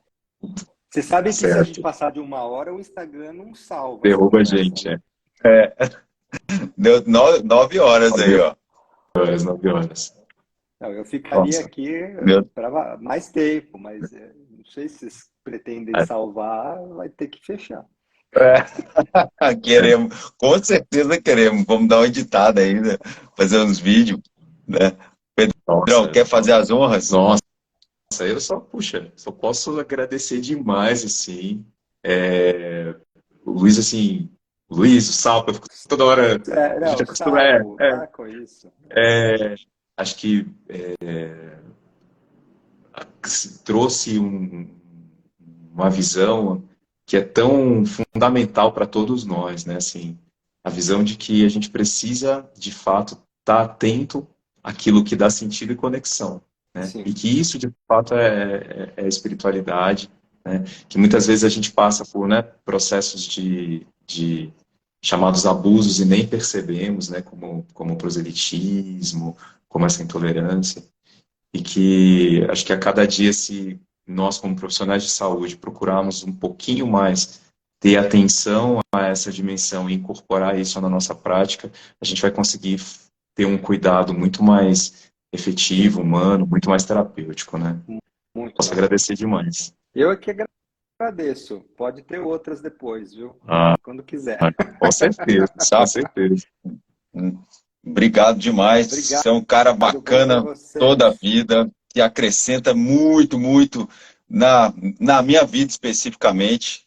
Você sabe que se a gente passar de 1 hora, o Instagram não salva. Derruba a gente, né? Deu 9 horas aí, ó. 9 horas. Não, eu ficaria aqui para mais tempo, mas não sei se vocês pretendem salvar, vai ter que fechar. Queremos, com certeza queremos. Vamos dar uma editada ainda, fazer uns vídeos, né? Pedrão, quer fazer as honras? Nossa, eu só posso agradecer demais, assim. O Luiz, assim, o Salpo, eu fico toda hora. A gente acostuma. Com isso. Acho que trouxe uma visão que é tão fundamental para todos nós, né? Assim, a visão de que a gente precisa, de fato, estar atento àquilo que dá sentido e conexão, né? E que isso, de fato, é espiritualidade, né? Que muitas vezes a gente passa por, né, processos de chamados abusos e nem percebemos, né? Como o proselitismo, como essa intolerância. E que acho que a cada dia, se nós, como profissionais de saúde, procurarmos um pouquinho mais ter atenção a essa dimensão e incorporar isso na nossa prática, a gente vai conseguir ter um cuidado muito mais efetivo, humano, muito mais terapêutico, né? Posso agradecer demais. Eu é que agradeço. Pode ter outras depois, viu? Quando quiser. Com certeza, com certeza. Obrigado demais. Obrigado. Você é um cara Obrigado bacana por você. toda a vida, que acrescenta muito, muito na minha vida especificamente.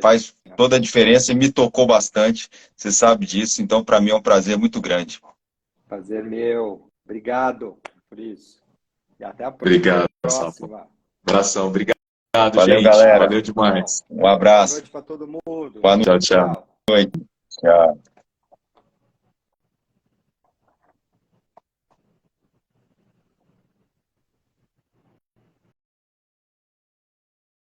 Faz toda a diferença e me tocou bastante. Você sabe disso, então para mim é um prazer muito grande. Prazer meu. Obrigado por isso. E até a próxima. Obrigado, Sapa. Abração, obrigado, Valeu, gente. galera. Valeu demais. Um abraço. Boa noite para todo mundo. Boa noite. Tchau, tchau. Tchau.